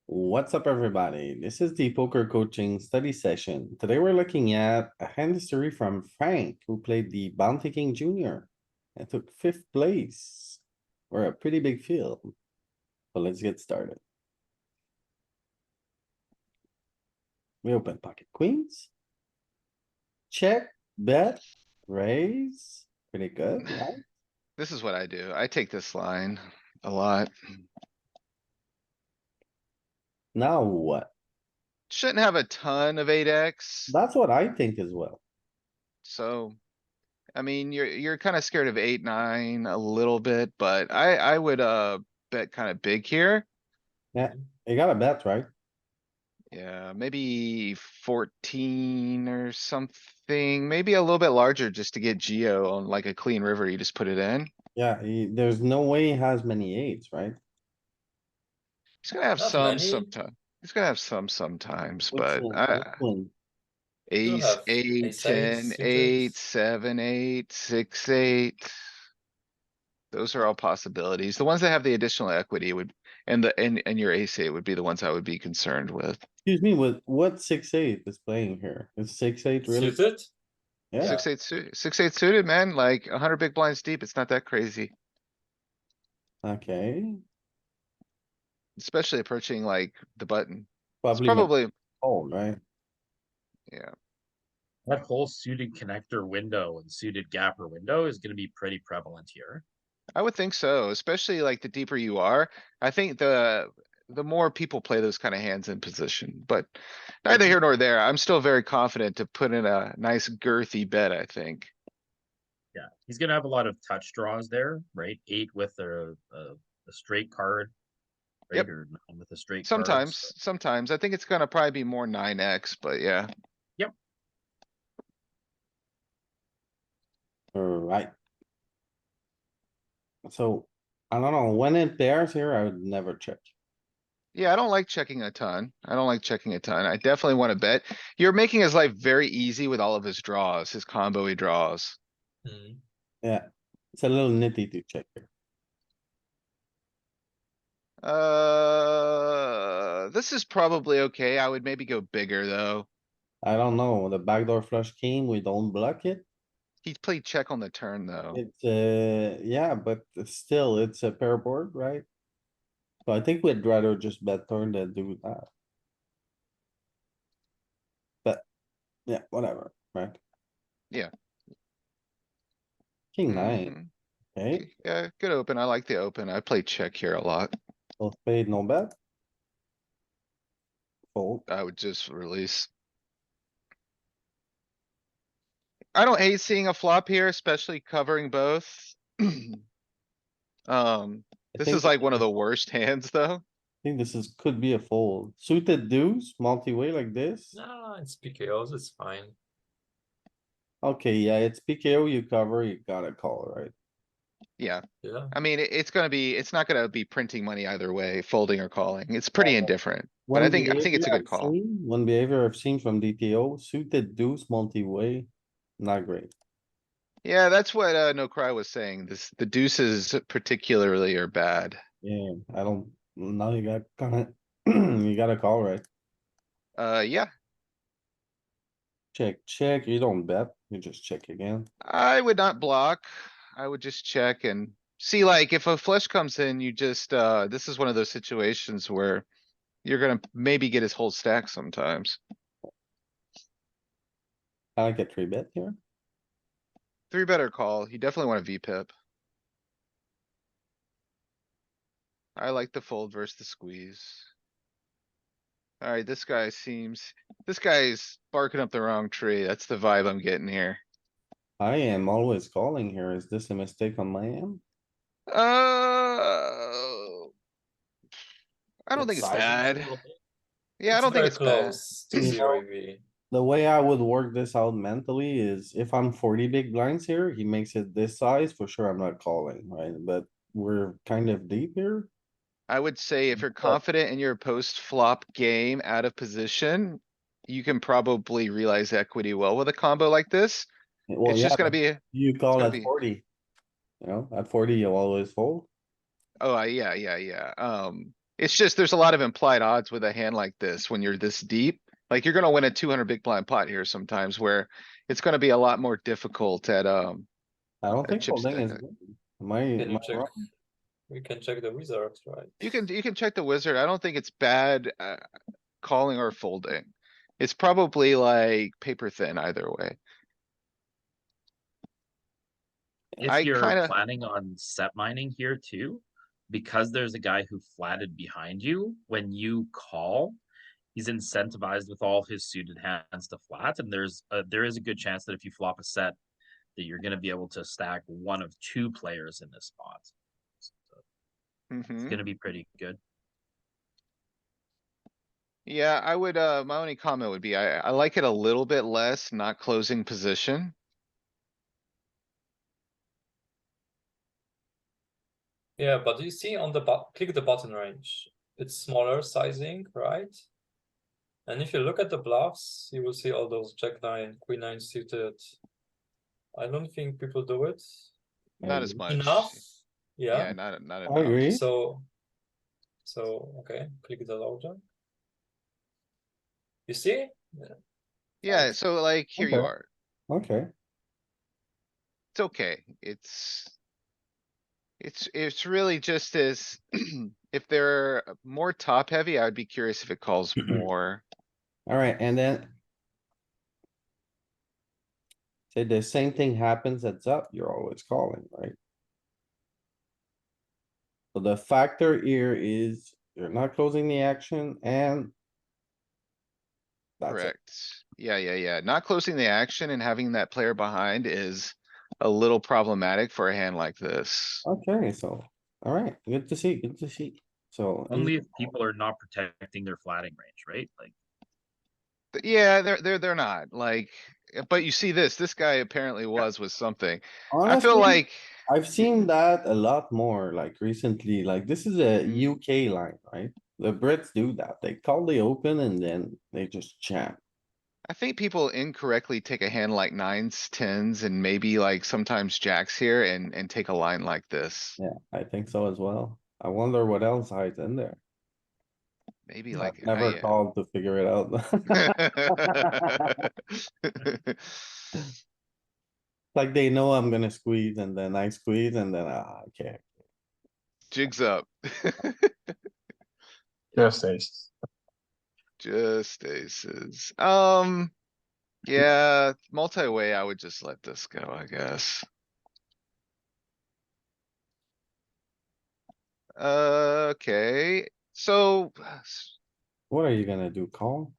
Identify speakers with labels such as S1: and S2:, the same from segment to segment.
S1: What's up, everybody? This is the poker coaching study session. Today we're looking at a hand history from Frank, who played the Bounty King Junior and took fifth place. We're a pretty big field, but let's get started. We open pocket queens. Check, bet, raise. Pretty good, right?
S2: This is what I do. I take this line a lot.
S1: Now what?
S2: Shouldn't have a ton of 8x.
S1: That's what I think as well.
S2: So, I mean, you're kind of scared of 8, 9 a little bit, but I would, bet kind of big here.
S1: Yeah, you got a bet, right?
S2: Yeah, maybe 14 or something, maybe a little bit larger just to get Geo on like a clean river. You just put it in.
S1: Yeah, there's no way he has many eights, right?
S2: He's gonna have
S3: Not
S2: some
S3: many.
S2: sometime. He's gonna have some sometimes,
S1: Which
S2: but
S1: one? Which one?
S3: Still
S2: ace,
S3: have
S2: 8,
S3: ace eight
S2: 10,
S3: suited.
S2: 8, 7, 8, 6, 8. Those are all possibilities. The ones that have the additional equity would, and your ace eight would be the ones I would be concerned with.
S1: Excuse me, what 6-8 is playing here? Is 6-8 really?
S3: Suited?
S1: Yeah,
S3: Yeah.
S2: 6, 8 suited, man, like 100 big blinds deep. It's not that crazy,
S1: okay,
S2: especially approaching like the button. It's
S1: probably gonna
S2: probably,
S1: fold, right?
S2: yeah.
S4: That whole suited connector window and suited gapper window is gonna be pretty prevalent here.
S2: I would think so, especially like the deeper you are. I think the more people play those kind of hands in position, but neither here nor there. I'm still very confident to put in a nice girthy bet, I think.
S4: Yeah, he's gonna have a lot of touch draws there, right? 8 with a straight card, right?
S2: Yep.
S4: Or 9 with a straight card.
S2: Sometimes. I think it's gonna probably be more 9x, but yeah.
S4: Yep.
S1: Alright. So, I don't know, when it pairs here, I would never check.
S2: Yeah, I don't like checking a ton. I don't like checking a ton. I definitely wanna bet. You're making his life very easy with all of his draws, his combo he draws.
S3: Hmm.
S1: Yeah, it's a little nitty to check here.
S2: This is probably okay. I would maybe go bigger, though.
S1: I don't know, the backdoor flush king, we don't block it.
S2: He played check on the turn, though.
S1: It's yeah, but still, it's a pair board, right? So I think we'd rather just bet turn than do that. But, yeah, whatever, right?
S2: Yeah.
S1: King nine,
S2: Mhm.
S1: okay,
S2: Yeah, good open. I like the open. I play check here a lot.
S1: both spade, no bet. Fold.
S2: I would just release. I don't hate seeing a flop here, especially covering both.
S1: I
S2: This
S1: think,
S2: is like one of the worst hands, though.
S1: this could be a fold. Suited deuce, multi-way like this.
S3: No, it's PKOs, it's fine.
S1: Okay, yeah, it's PKO, you cover, you gotta call, right?
S2: Yeah,
S3: Yeah.
S2: I mean, it's not gonna be printing money either way, folding or calling. It's pretty indifferent, but I think it's a good call.
S1: One behavior I've seen from DTO, suited deuce, multi-way, not great.
S2: Yeah, that's what, No Cry was saying. The deuces particularly are bad.
S1: Yeah, I don't, now you got kinda, you gotta call, right?
S2: Yeah,
S1: Check, you don't bet, you just check again.
S2: I would not block. I would just check and see, like, if a flush comes in, you just, this is one of those situations where you're gonna maybe get his whole stack sometimes.
S1: I like a three bet here.
S2: Three better call. You definitely want a VPip. I like the fold versus the squeeze. Alright, this guy's barking up the wrong tree. That's the vibe I'm getting here.
S1: I am always calling here. Is this a mistake on my end?
S2: Uh, I don't think it's
S3: Sizing a
S2: bad.
S3: little bit.
S2: Yeah, I
S3: It's
S2: don't think
S3: very
S2: it's bad.
S3: close to
S1: You
S3: zero
S1: know,
S3: EV.
S1: The way I would work this out mentally is if I'm 40 big blinds here, he makes it this size, for sure I'm not calling, right? But we're kind of deep here.
S2: I would say if you're
S1: But-
S2: confident in your post flop game out of position, you can probably realize equity well with a combo like this.
S1: Well,
S2: It's
S1: yeah,
S2: just gonna
S1: but
S2: be, it's
S1: you call
S2: gonna
S1: at
S2: be,
S1: 40. At 40, you'll always fold.
S2: oh, yeah. It's just, there's a lot of implied odds with a hand like this when you're this deep. Like, you're gonna win a 200 big blind pot here sometimes where it's gonna be a lot more difficult
S1: I don't
S2: at
S1: think
S2: chip
S1: folding
S2: stack.
S1: is good. Am I,
S3: Can
S1: am
S3: you
S1: I
S3: check?
S1: wrong?
S3: We can check the wizard, right?
S2: You can check the wizard. I don't think it's bad, calling or folding. It's probably like paper thin either way.
S4: If
S2: I
S4: you're
S2: kinda,
S4: planning on set mining here too, because there's a guy who flatted behind you, when you call, he's incentivized with all his suited hands to flat, and there is a good chance that if you flop a set, that you're going to be able to stack one of two players in this spot. So it's
S2: mhm.
S4: going to be pretty good.
S2: Yeah, I would, my only comment would be, I like it a little bit less, not closing position.
S3: Yeah, but you see on the click the button range. It's smaller sizing, right? And if you look at the bluffs, you will see all those jack nine, queen nine suited. I don't think people do it
S2: Not as much.
S3: enough.
S2: Yeah,
S3: Yeah.
S2: not
S1: I
S2: enough.
S1: agree.
S3: So okay, click the low jack. You see?
S2: Yeah, so like, here you
S1: Okay.
S2: are.
S1: Okay,
S2: It's okay. It's really just as, if they're more top heavy, I would be curious if it calls more.
S1: alright, and then. Say the same thing happens heads up, you're always calling, right? So the factor here is you're not closing the action and. That's it.
S2: Correct. Yeah. Not closing the action and having that player behind is a little problematic for a hand like this.
S1: Okay, so, alright, good to see, good to see. So.
S4: Only if people are not protecting their flatting range, right? Like,
S2: Yeah, they're not like, but you see this guy apparently was with something. I feel
S1: Honestly,
S2: like.
S1: I've seen that a lot more like recently, like this is a
S2: Mhm.
S1: UK line, right? The Brits do that. They call the open and then they just jam.
S2: I think people incorrectly take a hand like nines, tens, and maybe like sometimes jacks here and take a line like this.
S1: Yeah, I think so as well. I wonder what else hides in there.
S2: Maybe
S1: I've
S2: like,
S1: never called to figure it out. Like they know I'm gonna squeeze and then I squeeze and then, okay.
S2: Jigs up.
S5: Just aces.
S2: Just aces. Yeah, multi-way, I would just let this go, I guess. Okay, so
S1: What are you gonna do? Call?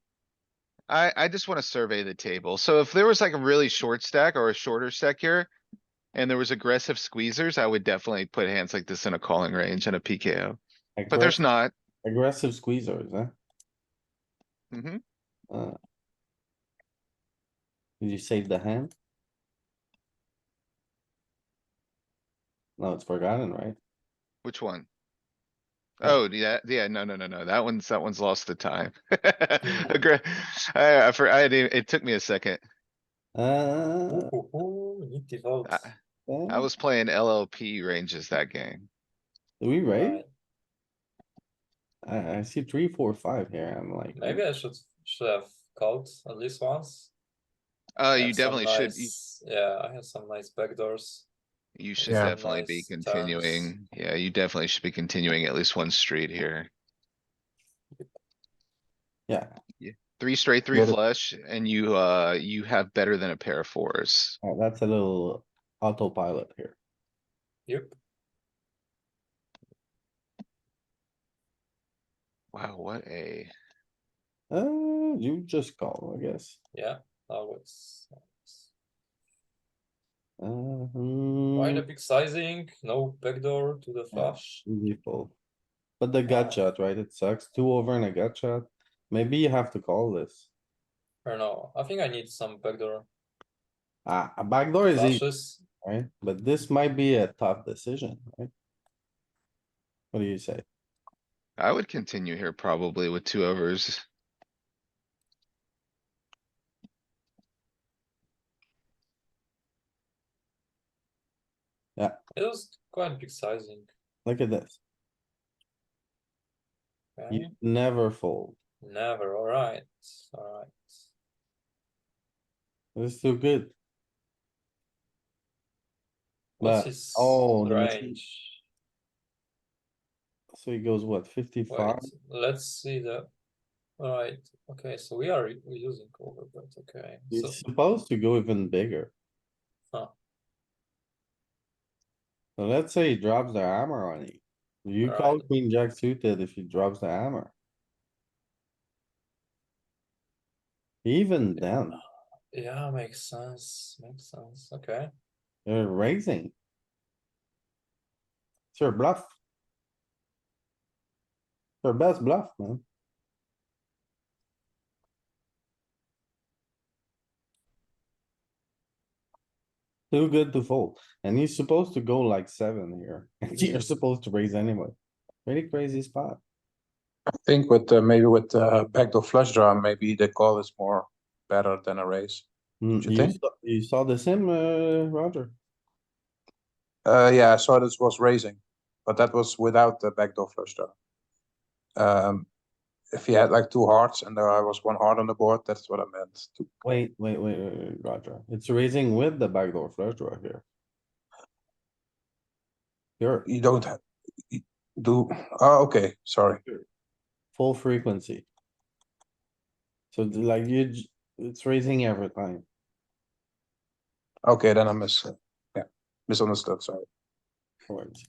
S2: I just wanna survey the table. So if there was like a really short stack or a shorter stack here. And there was aggressive squeezers, I would definitely put hands like this in a calling range and a PKO. But there's not.
S1: Aggressive squeezers, huh?
S2: Mhm.
S1: Uh. Did you save the hand? No, it's forgotten, right?
S2: Which one?
S1: Yeah.
S2: Oh, yeah, no. That one's lost the time. Aggra- it took me a second.
S1: Uh,
S3: Need to vote.
S2: I was playing LLP ranges that game.
S1: do we raise?
S3: Right.
S1: I see 3, 4, 5 here. I'm like.
S3: Maybe I should have called at least once.
S2: You definitely should,
S3: Yeah, I have some nice backdoors.
S2: you should
S5: Yeah.
S2: definitely be
S3: Nice turns.
S2: continuing. Yeah, you definitely should be continuing at least one street here.
S1: Yeah,
S2: 3 straight, 3
S5: Get it.
S2: flush, and you have better than a pair of fours.
S1: that's a little autopilot here.
S3: Yep.
S2: Wow, what a.
S1: You just call, I guess.
S3: Yeah, always.
S1: Uh,
S3: Quite a big sizing, no backdoor to the flush.
S1: easy fold. But the gut shot, right? It sucks. 2 over and a gut shot. Maybe you have to call this.
S3: I don't know. I think I need some backdoor
S1: A backdoor is easy,
S3: flushes.
S1: right? But this might be a tough decision, right? What do you say?
S2: I would continue here probably with 2 overs.
S3: It was quite big sizing.
S1: Look at this.
S3: Okay,
S1: You never fold.
S3: never, alright, alright.
S1: It's too good.
S3: What's
S1: But,
S3: his
S1: oh, the machine,
S3: range?
S1: so he goes what, 55?
S3: Wait, let's see the, alright, okay, so we are using cover, but okay, so,
S1: He's supposed to go even bigger.
S3: huh,
S1: So let's say he drops the hammer on you. You call
S3: Alright.
S1: queen jack suited if he drops the hammer. Even then,
S3: yeah, makes sense, okay.
S1: you're raising. It's your bluff. Your best bluff, man. Too good to fold. And he's supposed to go like 7 here. And you're supposed to raise anyway. Pretty crazy spot.
S5: I think with maybe with backdoor flush draw, maybe the call is more better than a raise.
S1: Mm,
S5: You think?
S1: you saw the sim, Roger?
S5: Yeah, I saw this was raising, but that was without the backdoor flush draw. If he had like two hearts and there was one heart on the board, that's what I meant.
S1: Wait, Roger. It's raising with the backdoor flush draw here. Here,
S5: You don't have, you do. Oh, okay. Sorry.
S1: full frequency. So like it's raising every time.
S5: Okay, then I misunderstood. Sorry.
S1: Towards.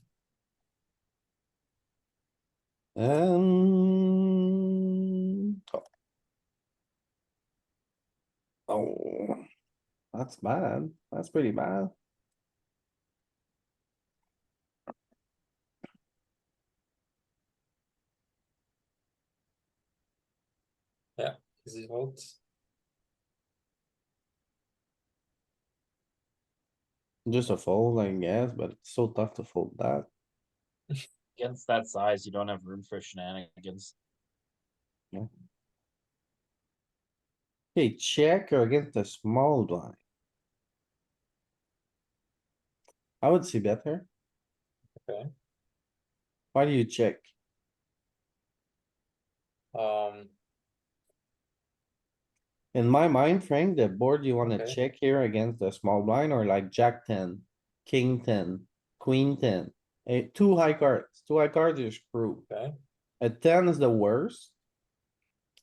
S1: Oh. Oh, that's bad. That's pretty bad.
S3: Yeah, easy vote.
S1: Just a fold, I guess, but it's so tough to fold that.
S4: Against that size, you don't have room for shenanigans.
S1: Okay, check or against the small blind. I would see better.
S3: Okay.
S1: Why do you check?
S3: Um,
S1: In my mind, Frank, the board you wanna
S3: Okay.
S1: check here against the small blind or like jack 10, king 10, queen 10. Two high cards, you're screwed.
S3: okay,
S1: A 10 is the worst.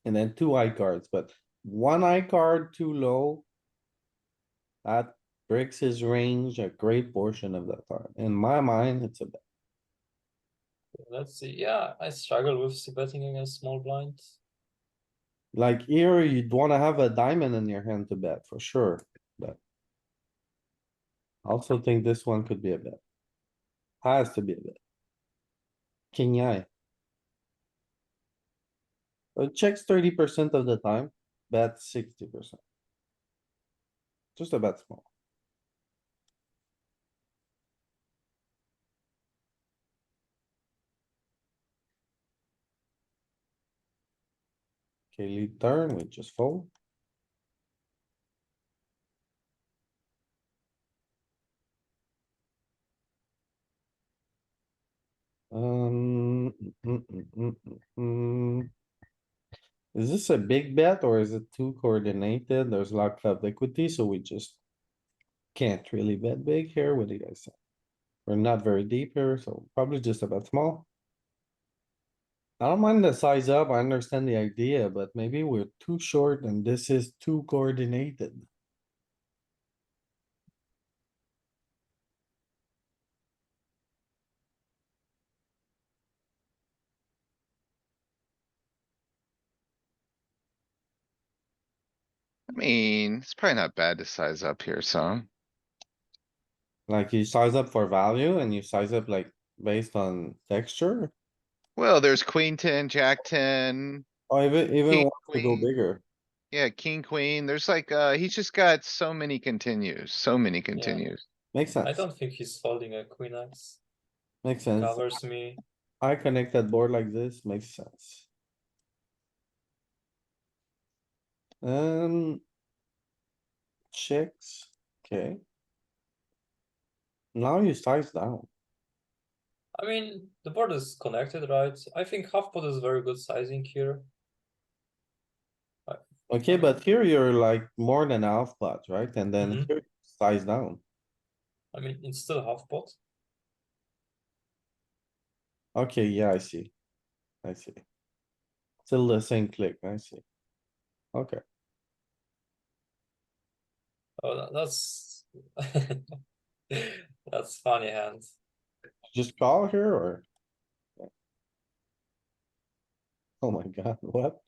S1: And then two high cards, but one high card too low. That breaks his range a great portion of the time. In my mind, it's a bet.
S3: let's see, yeah, I struggle with betting against small blind.
S1: Like here, you'd wanna have a diamond in your hand to bet for sure, but. I also think this one could be a bet. Has to be a bet. King eye. It checks 30% of the time, bet 60%. Just a bet small. Okay, lead turn, we just fold. Um, mm, mm, mm, mm, mm. Is this a big bet or is it too coordinated? There's a lot of equity, so we just can't really bet big here. What do you guys think? We're not very deep here, so probably just a bet small. I don't mind the size up. I understand the idea, but maybe we're too short and this is too coordinated.
S2: I mean, it's probably not bad to size up here, so.
S1: Like you size up for value and you size up like based on texture.
S2: Well, there's queen 10, jack 10,
S1: Or even
S2: king,
S1: wants to go
S2: queen.
S1: bigger.
S2: Yeah, king, queen. There's like, he's just got so many continues, so many continues.
S1: Makes
S3: I
S1: sense.
S3: don't think he's folding a queen X.
S1: Makes sense.
S3: Covers me.
S1: I connected board like this makes sense. Um. Checks, okay. Now you size down.
S3: I mean, the board is connected, right? I think half pot is very good sizing here.
S1: Okay,
S3: mean-
S1: but here you're like more than half pot, right? And then
S3: Mhm.
S1: here size down.
S3: I mean, it's still half pot.
S1: Okay, yeah, I see. I see. Still the same click, I see. Okay,
S3: Oh, that's that's funny hand.
S1: just call here or? Oh my god, what?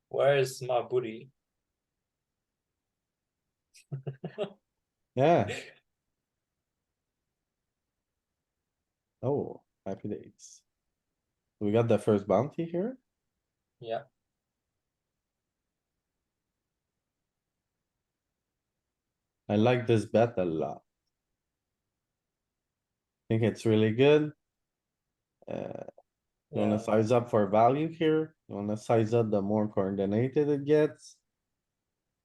S3: Where is my booty?
S1: Yeah. Oh, happy days. We got the first bounty here.
S3: Yeah,
S1: I like this bet a lot. Think it's really good. You wanna
S3: yeah.
S1: size up for value here? You wanna size up the more coordinated it gets?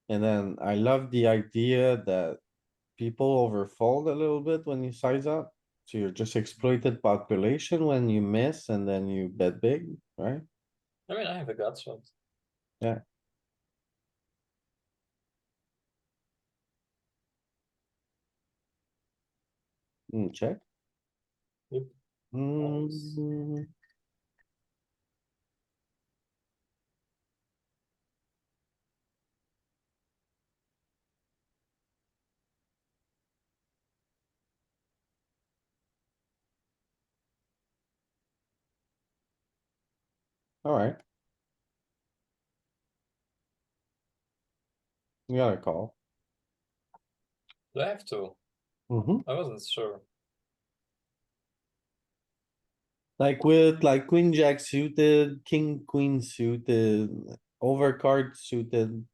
S1: And then I love the idea that people overfold a little bit when you size up. So you're just exploited population when you miss and then you bet big, right?
S3: I mean, I have a gut shot.
S1: Yeah. Check.
S3: Yep. Nice.
S1: Mm, alright. You got a call.
S3: Do I have to?
S1: Mm-hmm.
S3: I wasn't sure.
S1: Like with like queen jack suited, king queen suited, overcard suited.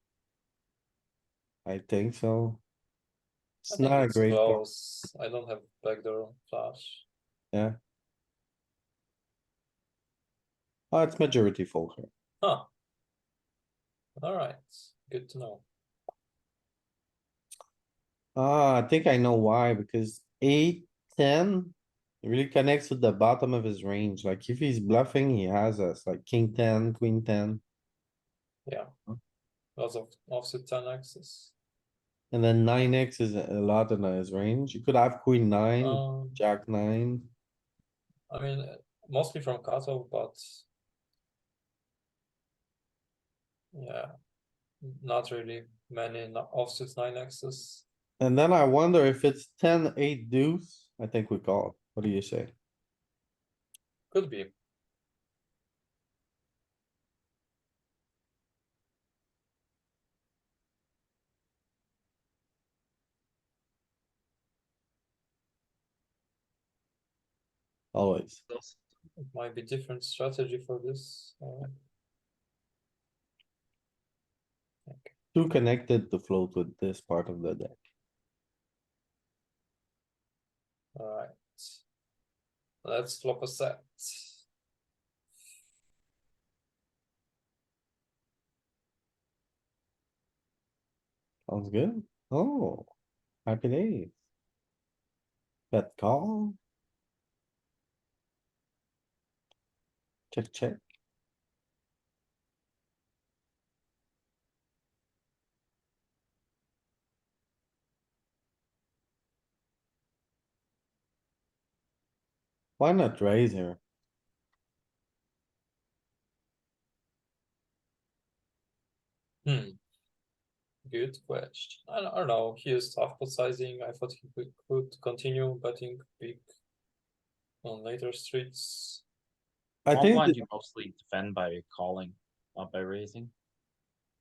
S1: I think so.
S3: I
S1: It's
S3: think
S1: not a
S3: it's
S1: great card,
S3: close. I don't have backdoor flush.
S1: yeah. Oh, it's majority fold here.
S3: Huh. Alright, good to know.
S1: Ah, I think I know why, because 8-10 it really connects with the bottom of his range. Like if he's bluffing, he has us like king 10, queen 10.
S3: Yeah. Lots of offsuit 10 axis.
S1: And then 9x is a lot in his range. You could have queen 9,
S3: Um,
S1: jack 9.
S3: I mean, mostly from cutoff, but yeah, not really many offsuit 9 axis.
S1: And then I wonder if it's 10-8 deuce. I think we call. What do you say?
S3: Could be.
S1: Always.
S3: It might be different strategy for this.
S1: Too connected to float with this part of the deck.
S3: Alright. Let's flop a set.
S1: Sounds good. Oh, happy days. Bet call. Check, check. Why not raise here?
S3: Good question. I don't know. He is half pot sizing. I thought he could continue betting big on later streets.
S1: I
S4: Small
S1: think,
S4: blind
S1: that-
S4: you mostly defend by calling, not by raising.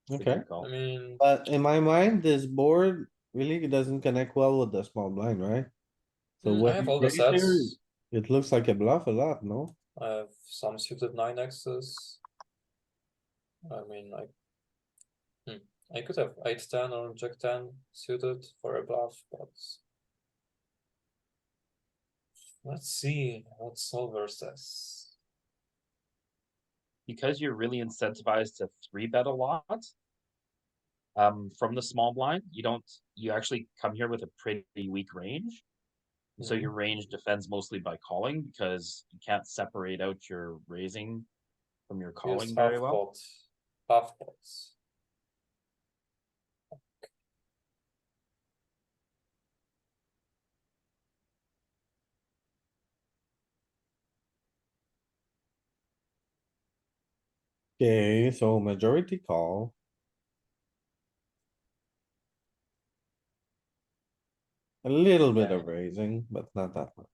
S4: It's a
S1: okay,
S4: good call.
S3: I mean,
S1: but in my mind, this board really doesn't connect well with the small blind, right? So
S3: I
S1: when
S3: have
S1: you
S3: all the
S1: raise here,
S3: sets.
S1: it looks like a bluff a lot, no?
S3: I have some suited 9 axes. I mean, I could have 8-10 or Jack-10 suited for a bluff, but let's see what solver says.
S4: Because you're really incentivized to 3-bet a lot. From the small blind, you actually come here with a pretty weak range. So your range defends mostly by calling because you can't separate out your raising from your
S3: Use
S4: calling very well.
S3: half pots.
S1: Okay, so majority call. A little bit
S3: Yeah.
S1: of raising, but not that much.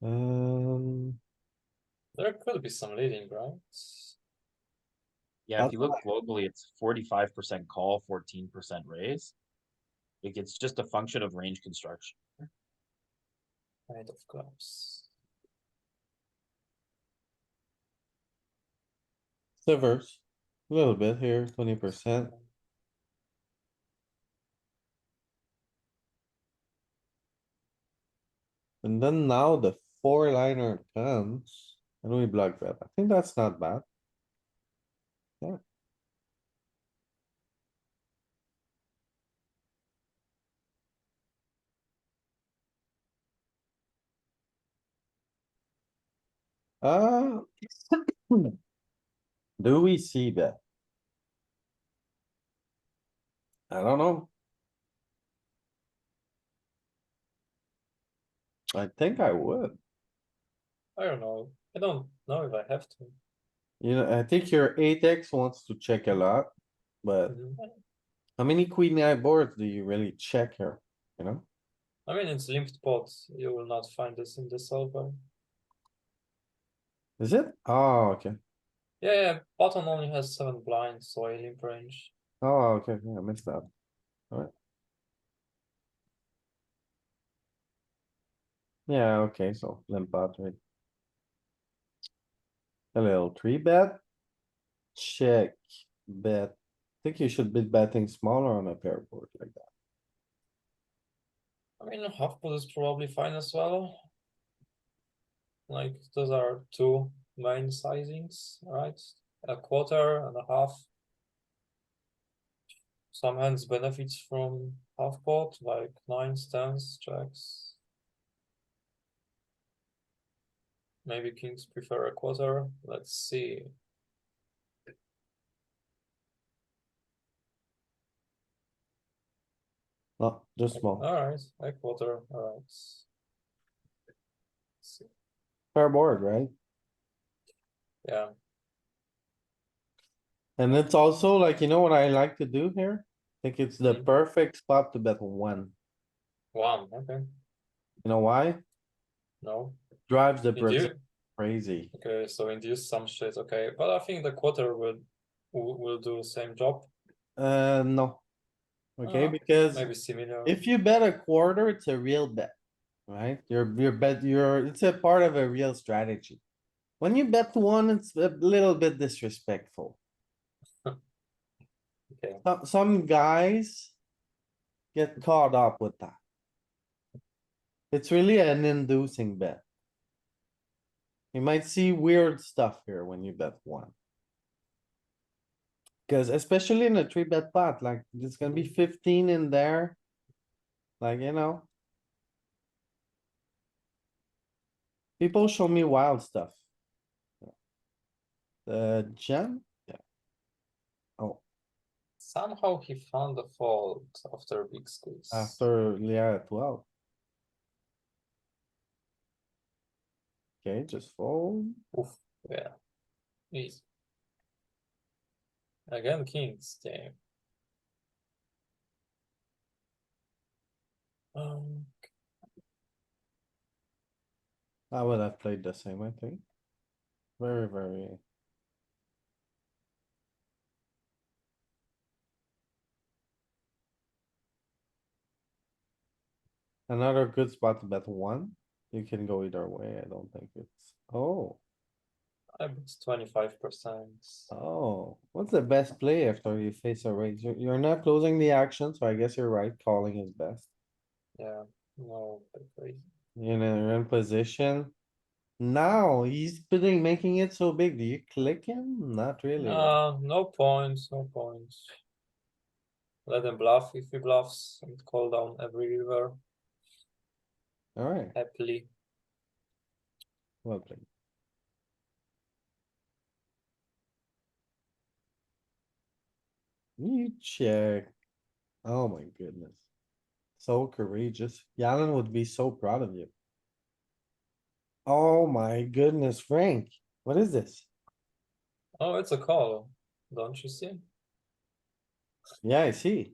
S1: Um,
S3: There could be some leading, right?
S4: Yeah, if
S1: That's
S4: you look globally, it's 45% call, 14% raise. Like it's just a function of range construction.
S3: Knight of clubs.
S1: slivers, a little bit here, 20%. And then now the four liner comes and we block that. I think that's not bad. Yeah. Uh, do we see that? I don't know. I think I would.
S3: I don't know. I don't know if I have to.
S1: You know, I think your 8x wants to check a lot, but
S3: Mhm.
S1: how many queen eye boards do you really check here? You know?
S3: I mean, it's linked pots. You will not find this in the solver.
S1: Is it? Oh, okay.
S3: Yeah, bottom only has 7 blinds, so I limp range.
S1: Oh, okay, yeah, I missed that. Alright. Yeah, okay, so limp out, right? A little three bet. Check, bet. Think you should be betting smaller on a pair board like that.
S3: I mean, half pot is probably fine as well. Like, those are two main sizings, right? A quarter and a half. Some hands benefits from half pot, like nines, tens, jacks. Maybe kings prefer a quarter. Let's see.
S1: No, just small.
S3: Alright, a quarter, alright.
S1: Pair board, right?
S3: Yeah,
S1: And it's also like, you know what I like to do here? I think it's the
S3: Mhm.
S1: perfect spot to bet one.
S3: one, okay,
S1: You know why?
S3: no.
S1: Drives the person
S3: Induce,
S1: crazy.
S3: okay, so induce some shit, okay, but I think the quarter will do the same job.
S1: No. Okay,
S3: Uh,
S1: because
S3: Maybe similar.
S1: if you bet a quarter, it's a real bet, right? It's a part of a real strategy. When you bet one, it's a little bit disrespectful.
S3: Okay,
S1: Some guys get caught up with that. It's really an inducing bet. You might see weird stuff here when you bet one. Cause especially in a three bet pot, like there's gonna be 15 in there. Like, you know. People show me wild stuff. The gem, yeah. Oh,
S3: somehow he found the fault after big squeeze.
S1: after, yeah, 12. Okay, just fold.
S3: Oof, yeah, easy. Again, kings, damn. Um,
S1: I would have played the same, I think. Very, very. Another good spot to bet one. You can go either way. I don't think it's, oh,
S3: I bet 25%.
S1: oh, what's the best play after you face a raise? You're not closing the action, so I guess you're right. Calling is best.
S3: Yeah, no, crazy.
S1: You know, you're in position. Now he's putting, making it so big. Do you click him? Not really. right?
S3: No points, no points. Let him bluff if he bluffs and call down every river
S1: Alright,
S3: happily.
S1: well played. You check. Oh my goodness. So courageous. Yalin would be so proud of you. Oh my goodness, Frank, what is this?
S3: Oh, it's a call, don't you see?
S1: Yeah, I see.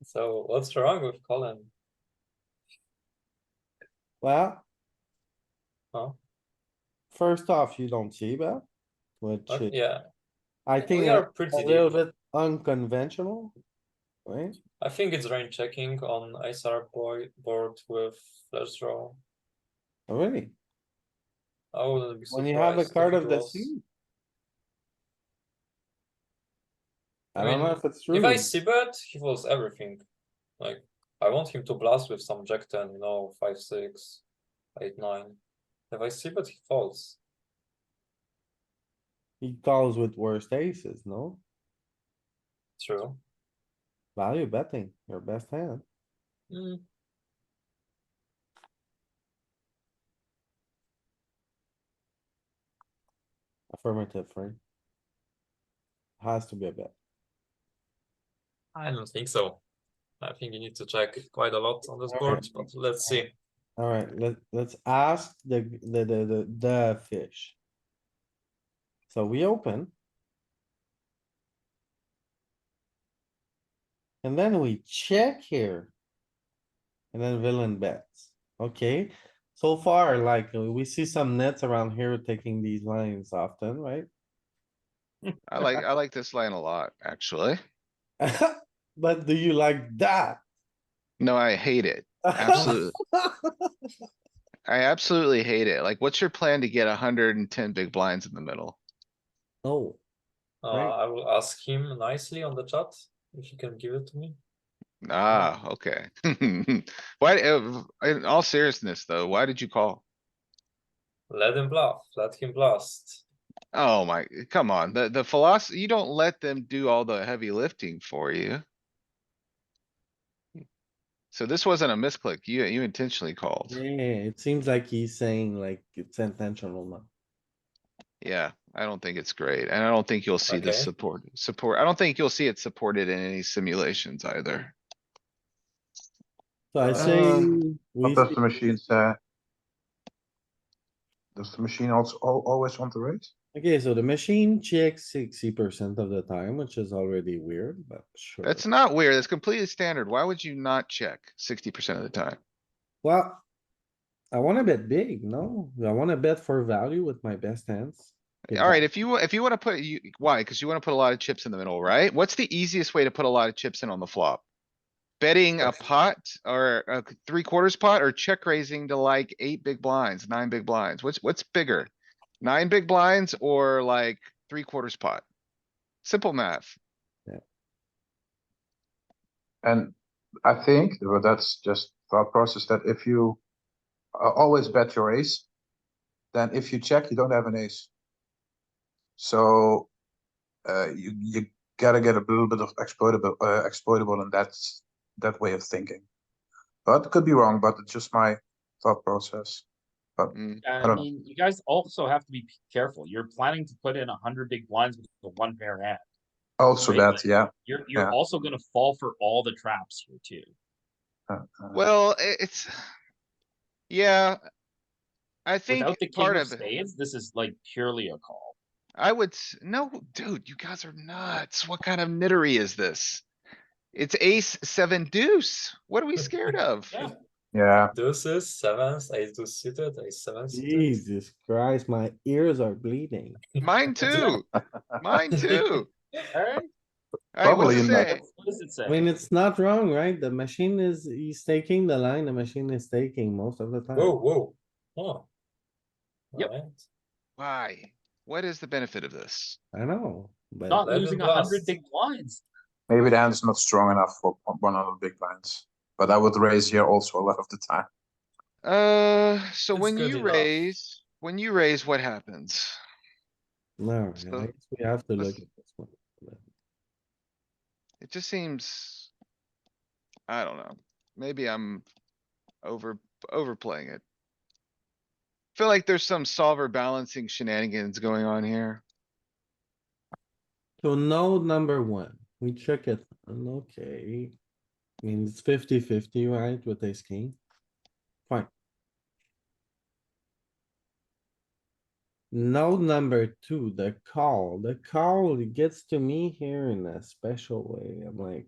S3: So what's wrong with calling?
S1: Well,
S3: Huh?
S1: first off, you don't see that, which
S3: Okay,
S1: is,
S3: yeah,
S1: I think
S3: we
S1: a
S3: are pretty
S1: little
S3: deep.
S1: bit unconventional, right?
S3: I think it's range checking on ISR board with flush draw.
S1: Already,
S3: I wouldn't be
S1: when you have a
S3: surprised
S1: card
S3: if it
S1: of the
S3: was.
S1: suit.
S3: I
S1: I don't know
S3: mean,
S1: if it's
S3: if I
S1: true.
S3: see bet, he folds everything. Like, I want him to blast with some jack 10, 5, 6, 8, 9. If I see bet, he folds.
S1: He calls with worst aces, no?
S3: True.
S1: Value betting, your best hand.
S3: Mm,
S1: Affirmative, Frank. Has to be a bet.
S3: I don't think so. I think you need to check quite a lot on this board, but let's see.
S1: Alright, let's ask the fish. So we open. And then we check here. And then villain bets, okay? So far, like, we see some nets around here taking these lines often, right?
S2: I like this line a lot, actually.
S1: But do you like that?
S2: No, I hate it. Absolutely. I absolutely hate it. Like, what's your plan to get 110 big blinds in the middle?
S1: Oh, right.
S3: I will ask him nicely on the chat if he can give it to me.
S2: Ah, okay. Why, in all seriousness though, why did you call?
S3: Let him bluff, let him blast.
S2: Oh my, come on, the philosophy, you don't let them do all the heavy lifting for you. So this wasn't a misclick. You intentionally called.
S1: Yeah, it seems like he's saying like it's intentional now.
S2: Yeah, I don't think it's great. And I don't think you'll see the
S3: Okay.
S2: support. I don't think you'll see it supported in any simulations either.
S1: So I say
S5: What
S1: we
S5: does
S1: see,
S5: the machine say? Does the machine also always want to raise?
S1: okay, so the machine checks 60% of the time, which is already weird, but sure.
S2: That's not weird. That's completely standard. Why would you not check 60% of the time?
S1: Well, I wanna bet big, no? I wanna bet for value with my best hands. Big
S2: Alright,
S1: blind.
S2: if you wanna put, why? Cause you wanna put a lot of chips in the middle, right? What's the easiest way to put a lot of chips in on the flop? Betting a
S5: Yes.
S2: pot or a 3/4 pot or check raising to like 8 big blinds, 9 big blinds? What's bigger? 9 big blinds or like 3/4 pot? Simple math.
S5: And I think, but that's just thought process, that if you always bet your ace, then if you check, you don't have an ace. So you gotta get a little bit of exploitable in that way of thinking. But it could be wrong, but it's just my thought process. But
S2: Mm,
S5: I
S4: I
S5: don't know.
S4: mean, you guys also have to be careful. You're planning to put in 100 big blinds with a one pair hand.
S5: Also
S4: Right,
S5: that,
S4: like,
S5: yeah.
S4: You're
S5: Yeah.
S4: also gonna fall for all the traps here too.
S2: well, it's. Yeah. I think
S4: Without the king
S2: part
S4: of
S2: of it,
S4: spades, this is like purely a call.
S2: I would, no, dude, you guys are nuts. What kind of nittery is this? It's ace 7 deuce. What are we scared of?
S4: Yeah.
S5: Yeah.
S3: Deuces, sevens, ace 2 suited, ace 7 suited.
S1: Jesus Christ, my ears are bleeding.
S2: Mine too. Mine too.
S4: Alright,
S2: Alright, what does
S5: Probably
S2: it
S5: in the-
S2: say?
S4: what does it say?
S1: I mean, it's not wrong, right? The machine is, he's taking the line, the machine is taking most of the time.
S3: Whoa. Oh.
S4: Yep.
S3: Alright.
S2: Why? What is the benefit of this?
S1: I know, but
S4: Not
S3: Let him
S4: losing 100
S3: blast.
S4: big blinds.
S5: Maybe the hand is not strong enough for 100 big blinds. But I would raise here also a lot of the time.
S2: So
S3: It's
S2: when
S3: good
S2: you
S3: enough.
S2: raise, what happens?
S1: No, I
S2: So
S1: guess we have to look
S2: let's-
S1: at this one.
S2: It just seems, I don't know, maybe I'm overplaying it. Feel like there's some solver balancing shenanigans going on here.
S1: So node number one, we check it, okay. I mean, it's 50-50, right, with ace king? Fine. Node number two, the call gets to me here in a special way. I'm like,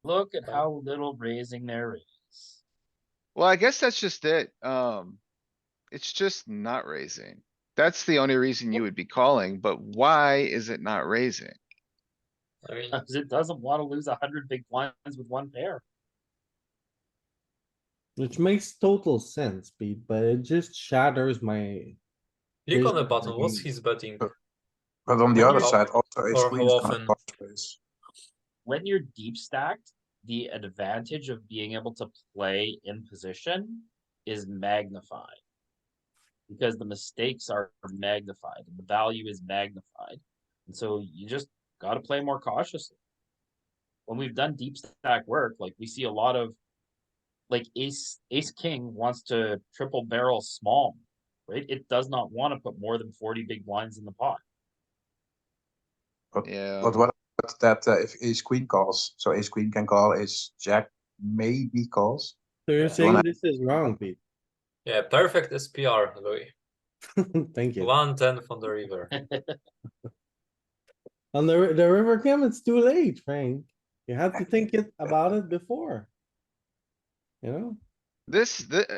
S4: Look at how little raising there is.
S2: Well, I guess that's just it. It's just not raising. That's the only reason you would be calling, but why is it not raising?
S3: I mean,
S4: Because it doesn't want to lose 100 big blinds with one pair.
S1: which makes total sense, Pete, but it just shatters my.
S3: click on the
S1: vision of
S3: button, what's
S1: game.
S3: his betting?
S5: But on the
S4: When
S5: other
S4: you're-
S5: side, also ace
S3: or
S5: queen
S3: how
S5: is gonna
S3: often?
S5: cross raise.
S4: When you're deep stacked, the advantage of being able to play in position is magnified. Because the mistakes are magnified and the value is magnified. And so you just got to play more cautiously. When we've done deep stack work, like we see a lot of like ace king wants to triple barrel small, right? It does not want to put more than 40 big blinds in the pot.
S2: Yeah,
S5: But what about that if ace queen calls? So ace queen can call, ace jack maybe calls.
S1: So you're
S3: Yeah.
S1: saying
S5: Wanna-
S1: this is wrong, Pete?
S3: Yeah, perfect SPR, Louis.
S1: Thank you.
S3: 1/10 on the river.
S1: On the river cam, it's too late, Frank. You had to think about it before. You know?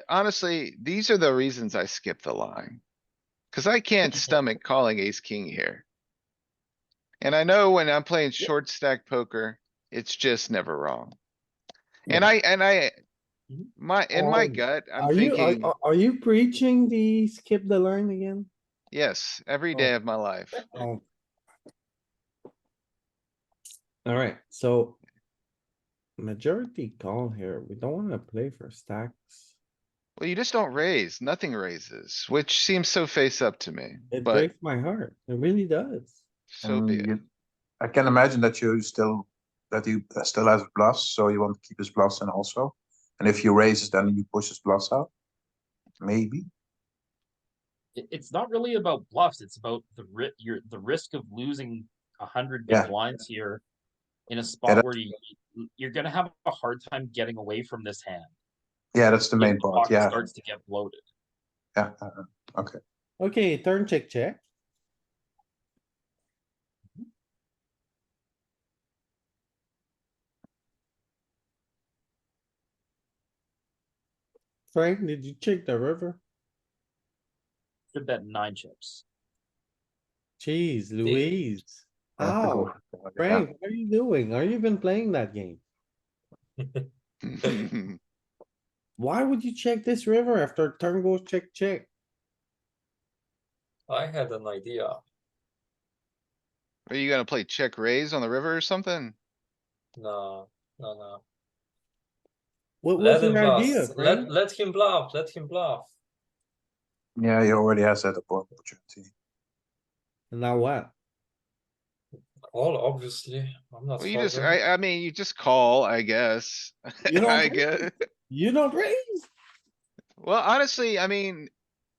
S2: honestly, these are the reasons I skip the line. Cause I can't stomach calling ace king here. And I know when I'm playing short stack poker, it's just never wrong. And I,
S4: Mhm.
S2: in my
S1: Oh,
S2: gut, I'm
S1: Are you,
S2: thinking,
S1: are you preaching the skip the line again?
S2: yes, every
S1: Oh.
S2: day of my life.
S1: Oh. Alright, so. Majority call here. We don't wanna play for stacks.
S2: Well, you just don't raise, nothing raises, which seems so face up to me,
S1: It
S2: but
S1: breaks my heart. It really does.
S2: so be it.
S5: I can imagine that he still has bluffs, so you want to keep his bluffs in also. And if you raise, then you push his bluffs out. Maybe.
S4: It's not really about bluffs. It's about the risk of losing 100 big
S5: Yeah.
S4: blinds here in a
S5: Yeah,
S4: spot
S5: that-
S4: where you're gonna have a hard time getting away from this hand.
S5: Yeah, that's the
S4: If
S5: main
S4: the
S5: part.
S4: pocket
S5: Yeah,
S4: starts to get bloated.
S5: yeah. Okay.
S1: Okay, turn check. Frank, did you check the river?
S4: Should bet 9 chips.
S1: Jeez, Louise.
S5: I have to go
S1: How?
S5: for it, yeah.
S1: Frank, what are you doing? Are you even playing that game? Why would you check this river after turn goes check?
S3: I had an idea.
S2: Are you gonna play check raise on the river or something?
S3: No, no.
S1: What
S3: Let
S1: was
S3: him
S1: your idea,
S3: bluff.
S1: Frank?
S3: Let him bluff. Let him bluff.
S5: Yeah, he already has that opportunity.
S1: Now what?
S3: All obviously. I'm not
S2: Well, you just,
S3: solving.
S2: I mean, you just call, I guess.
S1: You don't
S2: I
S1: raise.
S2: guess.
S1: You don't raise?
S2: Well, honestly, I mean,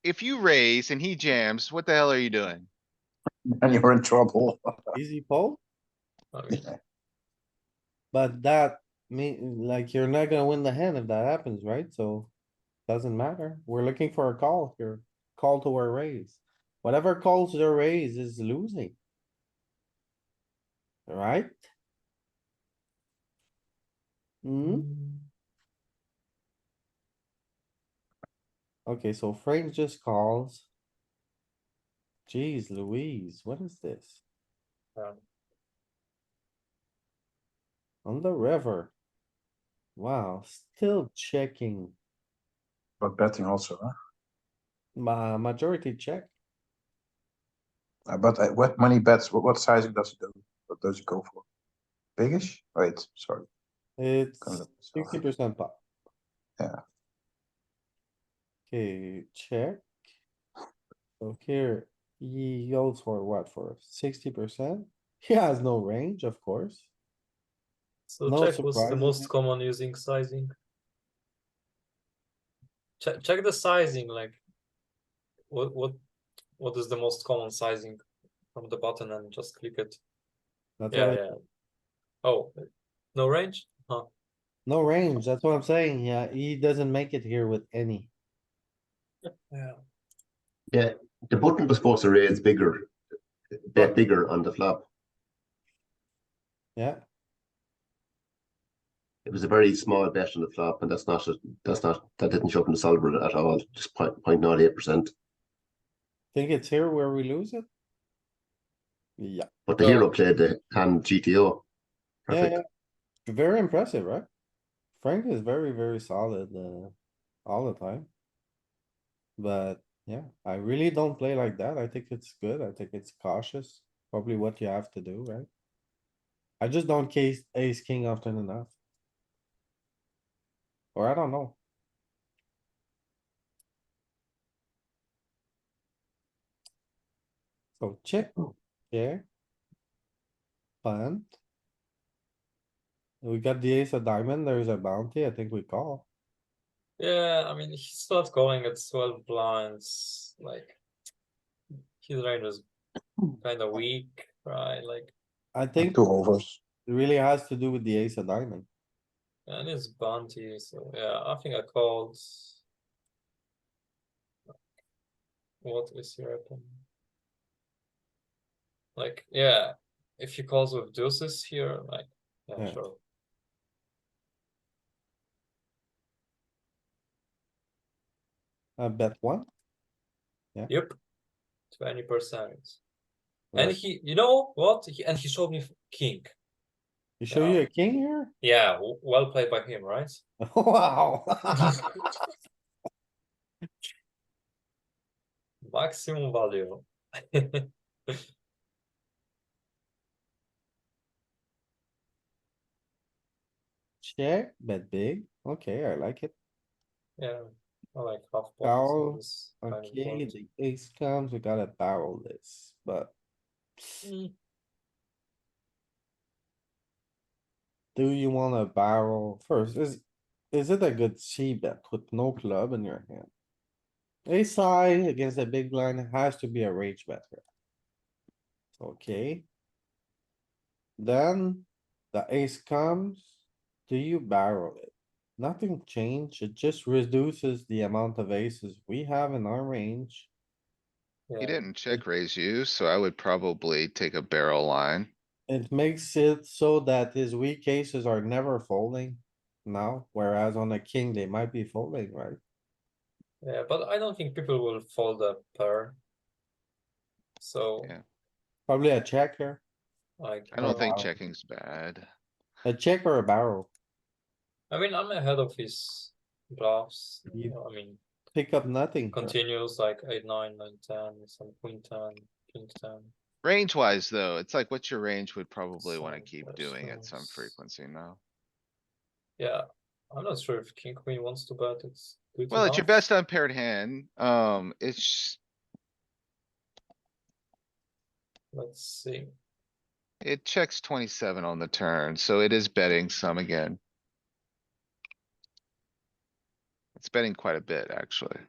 S2: if you raise and he jams, what the hell are you doing?
S5: And you're in trouble.
S1: Easy fold?
S3: I mean,
S1: But that mean, like, you're not gonna win the hand if that happens, right? So. Doesn't matter. We're looking for a call here. Call to a raise. Whatever calls the raise is losing. Right? Hmm, okay, so Frank just calls. Jeez Louise, what is this?
S3: um,
S1: On the river. Wow, still checking.
S5: But betting also, huh?
S1: Majority check.
S5: But what money bets, what sizing does it do? What does it go for? Biggish? Wait, sorry.
S1: It's
S5: Can't look myself.
S1: 60% pop.
S5: Yeah.
S1: Okay, check. So here, he goes for what, for 60%? He has no range, of course.
S3: So
S1: No
S3: check was the
S1: surprises
S3: most
S1: here.
S3: common using sizing. Check the sizing, like what is the most common sizing from the button and just click it.
S1: That's
S3: Yeah,
S1: what I,
S3: yeah. Oh, no range? Huh.
S1: no range, that's what I'm saying. Yeah, he doesn't make it here with any.
S3: Yeah.
S6: Yeah, the button was supposed to raise bigger, bet bigger on the flop.
S1: Yeah,
S6: It was a very small bet on the flop, and that didn't show up in the solver at all. Just 0.08%.
S1: think it's here where we lose it? Yeah,
S6: But the
S3: Oh.
S6: hero played the hand GTO.
S1: yeah,
S6: Perfect.
S1: yeah. Very impressive, right? Frank is very, very solid, all the time. But yeah, I really don't play like that. I think it's good. I think it's cautious. Probably what you have to do, right? I just don't case ace king often enough. Or I don't know. So check, yeah. Punt. We got the ace of diamond. There's a bounty. I think we call.
S3: Yeah, I mean he's not calling at 12 blinds, like his range is kind of weak, right? Like,
S1: I think
S5: Two overs.
S1: it really has to do with the ace of diamond.
S3: and it's bounty, so yeah, I think I called. What is your opinion? Like, yeah, if he calls with deuces here, like, yeah,
S1: Yeah.
S3: sure.
S1: I bet one.
S3: Yep, 20%. And
S1: Right.
S3: he, you know what? And he showed me king.
S1: You show you a king here?
S3: Yeah, well played by him, right?
S1: Wow.
S3: Maximum value.
S1: Check, bet big. Okay, I like it.
S3: Yeah, I like half pot.
S1: Call.
S3: This kind of
S1: Okay,
S3: board.
S1: the ace comes, we gotta barrel this, but
S3: Mm,
S1: do you wanna barrel first? Is it a good C bet with no club in your hand? Ace high against a big blind has to be a rage bet here. Okay. Then the ace comes, do you barrel it? Nothing changed, it just reduces the amount of aces we have in our range.
S2: He
S3: yeah.
S2: didn't check raise you, so I would probably take a barrel line.
S1: It makes it so that his weak aces are never folding now, whereas on a king, they might be folding, right?
S3: Yeah, but I don't think people will fold a pair. So,
S2: Yeah.
S1: Probably a checker,
S3: like,
S2: I don't think
S1: Wow.
S2: checking's bad.
S1: a check or a barrel.
S3: I mean, I'm ahead of his bluffs.
S1: You-
S3: I mean,
S1: Pick up nothing. here.
S3: continues like 8, 9, 9, 10, some queen 10, king 10.
S2: Range wise, though, it's like what your range would probably wanna
S3: Some
S2: keep doing at some
S3: versus-
S2: frequency now.
S3: Yeah, I'm not sure if king queen wants to bet. It's good
S2: Well, it's your
S3: enough.
S2: best unpaired hand.
S3: Let's see.
S2: It checks 27 on the turn, so it is betting some again. It's betting quite a bit, actually.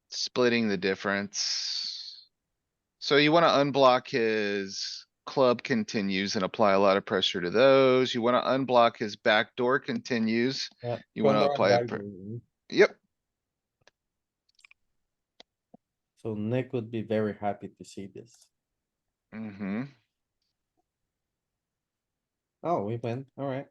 S2: Splitting the difference. So you wanna unblock his club continues and apply a lot of pressure to those. You wanna unblock his backdoor continues.
S1: Yeah,
S2: You wanna
S1: front door
S2: apply a,
S1: and back door.
S2: yep,
S1: So Nick would be very happy to see this.
S2: mm-hmm.
S1: Oh, we win, alright.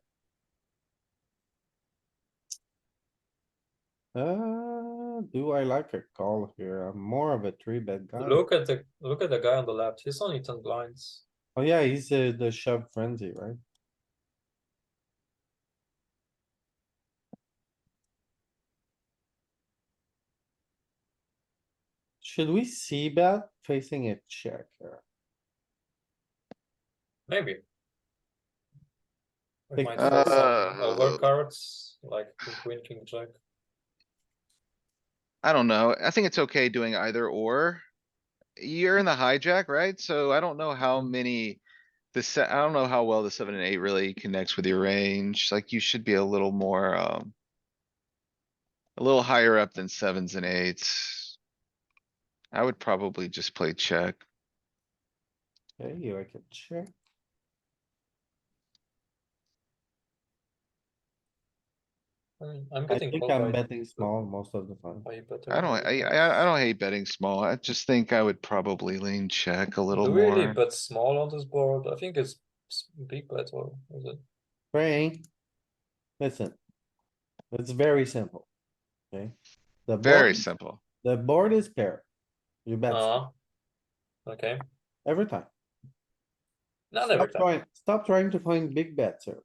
S1: Do I like a call here? I'm more of a three bet guy.
S3: Look at the guy on the left. He's only 10 blinds.
S1: Oh yeah, he's the shove frenzy, right? Should we see bet facing a check here?
S3: Maybe. We
S1: Think-
S3: might have some
S2: Uh,
S3: overcards, like king, queen, king, jack.
S2: I don't know. I think it's okay doing either or. You're in the hijack, right? So I don't know how many. I don't know how well the 7 and 8 really connects with your range. Like you should be a little more, a little higher up than 7s and 8s. I would probably just play check.
S1: Okay, you like a check.
S3: I mean, I'm
S1: I
S3: getting
S1: think
S3: called
S1: I'm
S3: by
S1: betting small most of the time.
S3: by better.
S2: I don't, I don't hate betting small. I just think I would probably lean check a little
S3: Do we really
S2: more.
S3: bet small on this board? I think it's big bet, or is it?
S1: Frank. Listen. It's very simple. Okay? The
S2: Very
S1: board,
S2: simple.
S1: the board is paired. You bet
S3: Okay,
S1: every time.
S3: not every time.
S1: Stop trying to find big bets here.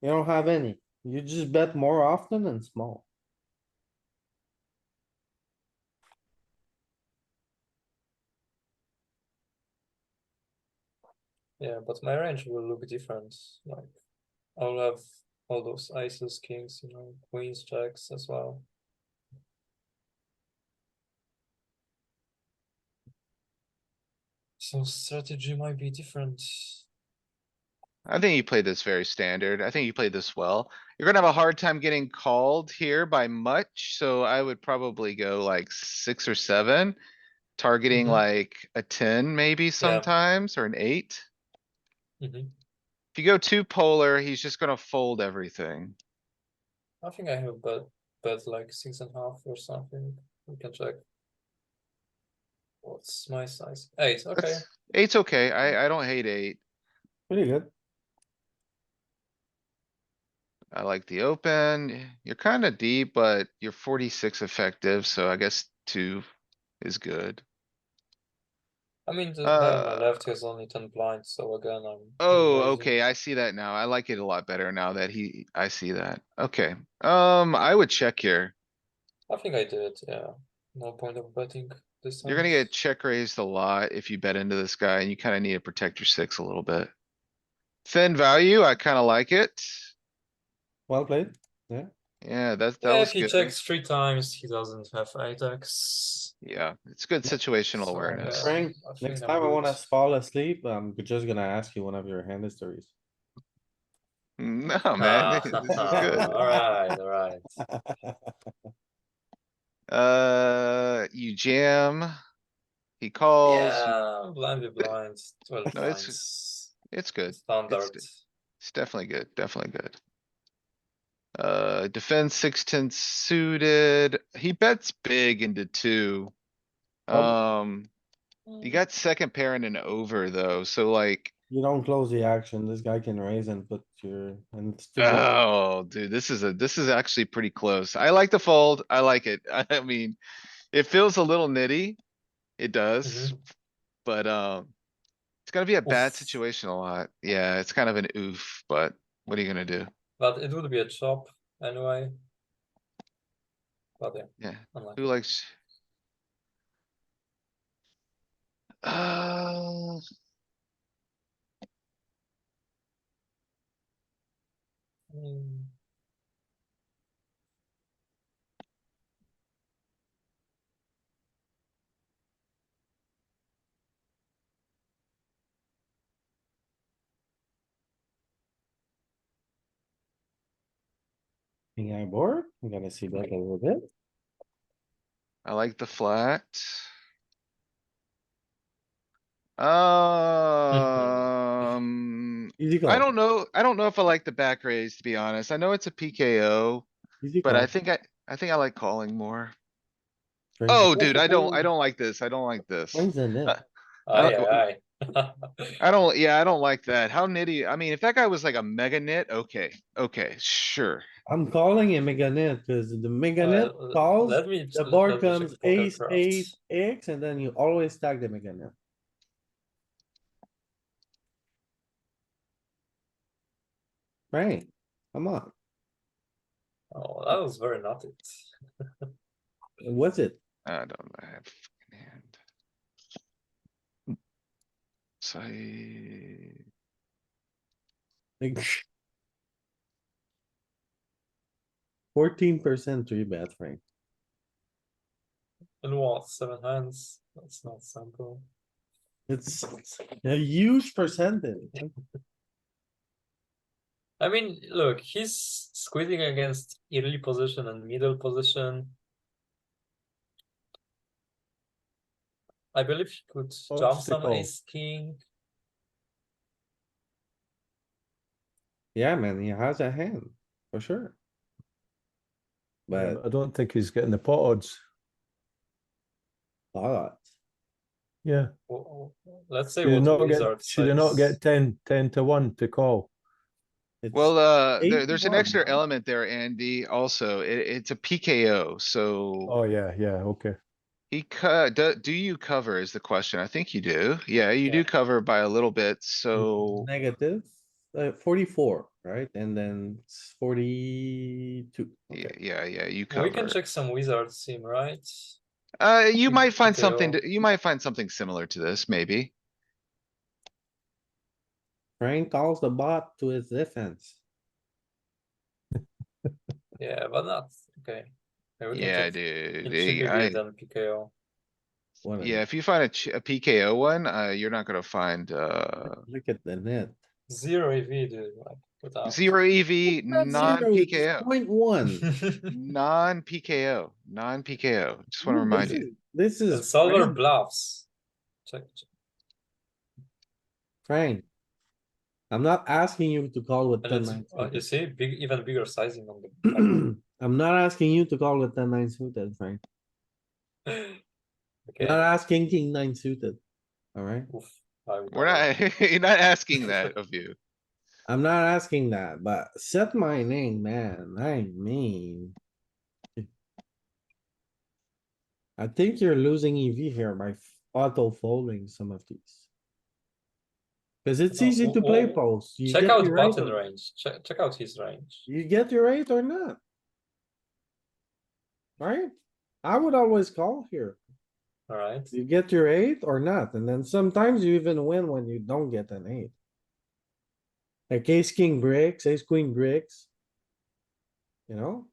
S1: You don't have any. You just bet more often and small.
S3: Yeah, but my range will look different. Like, I'll have all those aces, kings, you know, queens, jacks as well. So strategy might be different.
S2: I think you played this very standard. I think you played this well. You're gonna have a hard time getting called here by much, so I would probably go like 6 or 7. Targeting
S3: Mhm.
S2: like a 10 maybe sometimes, or an 8.
S3: Mhm.
S2: If you go too polar, he's just gonna fold everything.
S3: I think I have bet like 6.5 or something. We can check. What's my size? 8, okay.
S2: That's, 8's okay. I don't hate 8.
S1: Pretty good.
S2: I like the open. You're kinda deep, but you're 46 effective, so I guess 2 is good.
S3: I mean, the guy on my left has only 10 blinds, so again, I'm
S2: Oh,
S3: raising.
S2: okay, I see that now. I like it a lot better now that I see that. Okay, I would check here.
S3: I think I did, yeah. No point of betting this time.
S2: You're gonna get check raised a lot if you bet into this guy, and you kinda need to protect your 6 a little bit. Thin value, I kinda like it.
S1: Well played. Yeah.
S2: Yeah, that
S3: Yeah,
S2: was
S3: if he
S2: good.
S3: checks 3 times, he doesn't have 8x.
S2: Yeah, it's good situational
S3: So,
S2: awareness.
S3: yeah.
S1: Frank,
S3: I think
S1: next
S3: I'm
S1: time I wanna
S3: good.
S1: fall asleep, I'm just gonna ask you one of your hand histories.
S2: No, man,
S3: Ah,
S2: this is good.
S3: alright.
S2: You jam. He calls.
S3: Yeah, blind be blind, 12
S2: No,
S3: times.
S2: it's good.
S3: Standard.
S2: It's definitely good, definitely good. Defense 6-10 suited. He bets big into 2. You got second pair and an over though, so like,
S1: You don't close the action. This guy can raise and put your, and it's too big.
S2: oh, dude, this is actually pretty close. I like the fold. I like it. I mean, it feels a little nitty. It does, but, it's gonna be a bad
S3: Oof.
S2: situation a lot. Yeah, it's kind of an oof, but what are you gonna do?
S3: But it would be a chop anyway. But yeah,
S2: Yeah,
S3: unlucky.
S2: who likes? Uh,
S3: Mm,
S1: King eye board, I'm gonna see that a little bit.
S2: I like the flat.
S1: Easy
S2: I
S1: call,
S2: don't know. I don't know if I like the back raise, to be honest. I know it's a PKO,
S1: easy
S2: but
S1: call.
S2: I think I like calling more.
S1: Frank's-
S2: Oh, dude, I don't like this. I don't like this.
S1: Frank's in it.
S2: I
S3: Aye,
S2: don't,
S3: aye,
S2: I don't, yeah, I don't like that. How nitty. I mean, if that guy was like a mega nit, okay, sure.
S1: I'm calling a mega net because the mega net calls, the board
S3: let me check
S1: comes
S3: poker
S1: ace,
S3: craft.
S1: 8, X, and then you always stack the mega net. Frank, come on,
S3: Oh, that was very nutty.
S1: what's it?
S2: I don't have fucking hand. Say,
S1: Like 14% three bet, Frank.
S3: And what, 7 hands? That's not simple.
S1: It's a huge percentage.
S3: I mean, look, he's squeezing against early position and middle position. I believe he could jump some
S7: Obstacle.
S3: ace king.
S1: Yeah, man, he has a hand, for sure.
S7: Yeah,
S1: But
S7: I don't think he's getting the pot odds.
S1: lot.
S7: Yeah.
S3: Let's say
S7: Should he
S3: what
S7: not get,
S3: wizard
S7: should he not
S3: size.
S7: get 10 to 1 to call?
S1: It's
S2: well,
S1: eight
S2: there's
S1: to
S2: an
S1: one,
S2: extra
S1: huh?
S2: element there, Andy, also. It's a PKO, so.
S7: Oh, yeah, okay.
S2: He do you cover is the question. I think you do. Yeah, you
S3: Yeah.
S2: do cover by a little bit, so.
S1: Negative, 44, right? And then it's 42.
S2: Yeah,
S1: Okay.
S2: yeah, you
S3: We can
S2: cover.
S3: check some wizard sim, right?
S2: You
S3: P-
S2: might find something,
S3: PKO.
S2: you might find something similar to this, maybe.
S1: Frank calls the bot to his defense.
S3: Yeah, but not okay. Okay, we can
S2: Yeah,
S3: check
S2: dude.
S3: in chippy V than PKO.
S1: What a-
S2: Yeah, if you find a PKO one, you're not gonna find,
S1: Look at the net.
S3: Zero EV, dude. Like, without.
S2: zero EV,
S1: Not zero, it's
S2: non-PKO,
S1: 0.1.
S2: non-PKO, non-PKO. Just wanna
S1: Ooh,
S2: remind you.
S1: This
S3: And
S1: is
S3: solver
S1: Frank.
S3: bluffs. Check.
S1: Frank. I'm not asking you to call with
S3: And
S1: 10
S3: it's,
S1: 9
S3: you
S1: suited.
S3: see, even bigger sizing on the.
S1: I'm not asking you to call with 10 9 suited, Frank. I'm
S3: Okay.
S1: not asking king 9 suited. Alright?
S3: Oof, I would
S2: We're
S3: never.
S2: not, you're not asking that of you.
S1: I'm not asking that, but set my name, man. I mean. I think you're losing EV here by auto folding some of these. Cause it's
S3: No,
S1: easy to play post. You
S3: Check
S1: get
S3: out
S1: your right
S3: button
S1: or,
S3: range. Check out his range.
S1: you get your right or not. Right? I would always call here.
S3: Alright.
S1: You get your eight or not, and then sometimes you even win when you don't get an eight. Like ace king bricks, ace queen bricks. You know?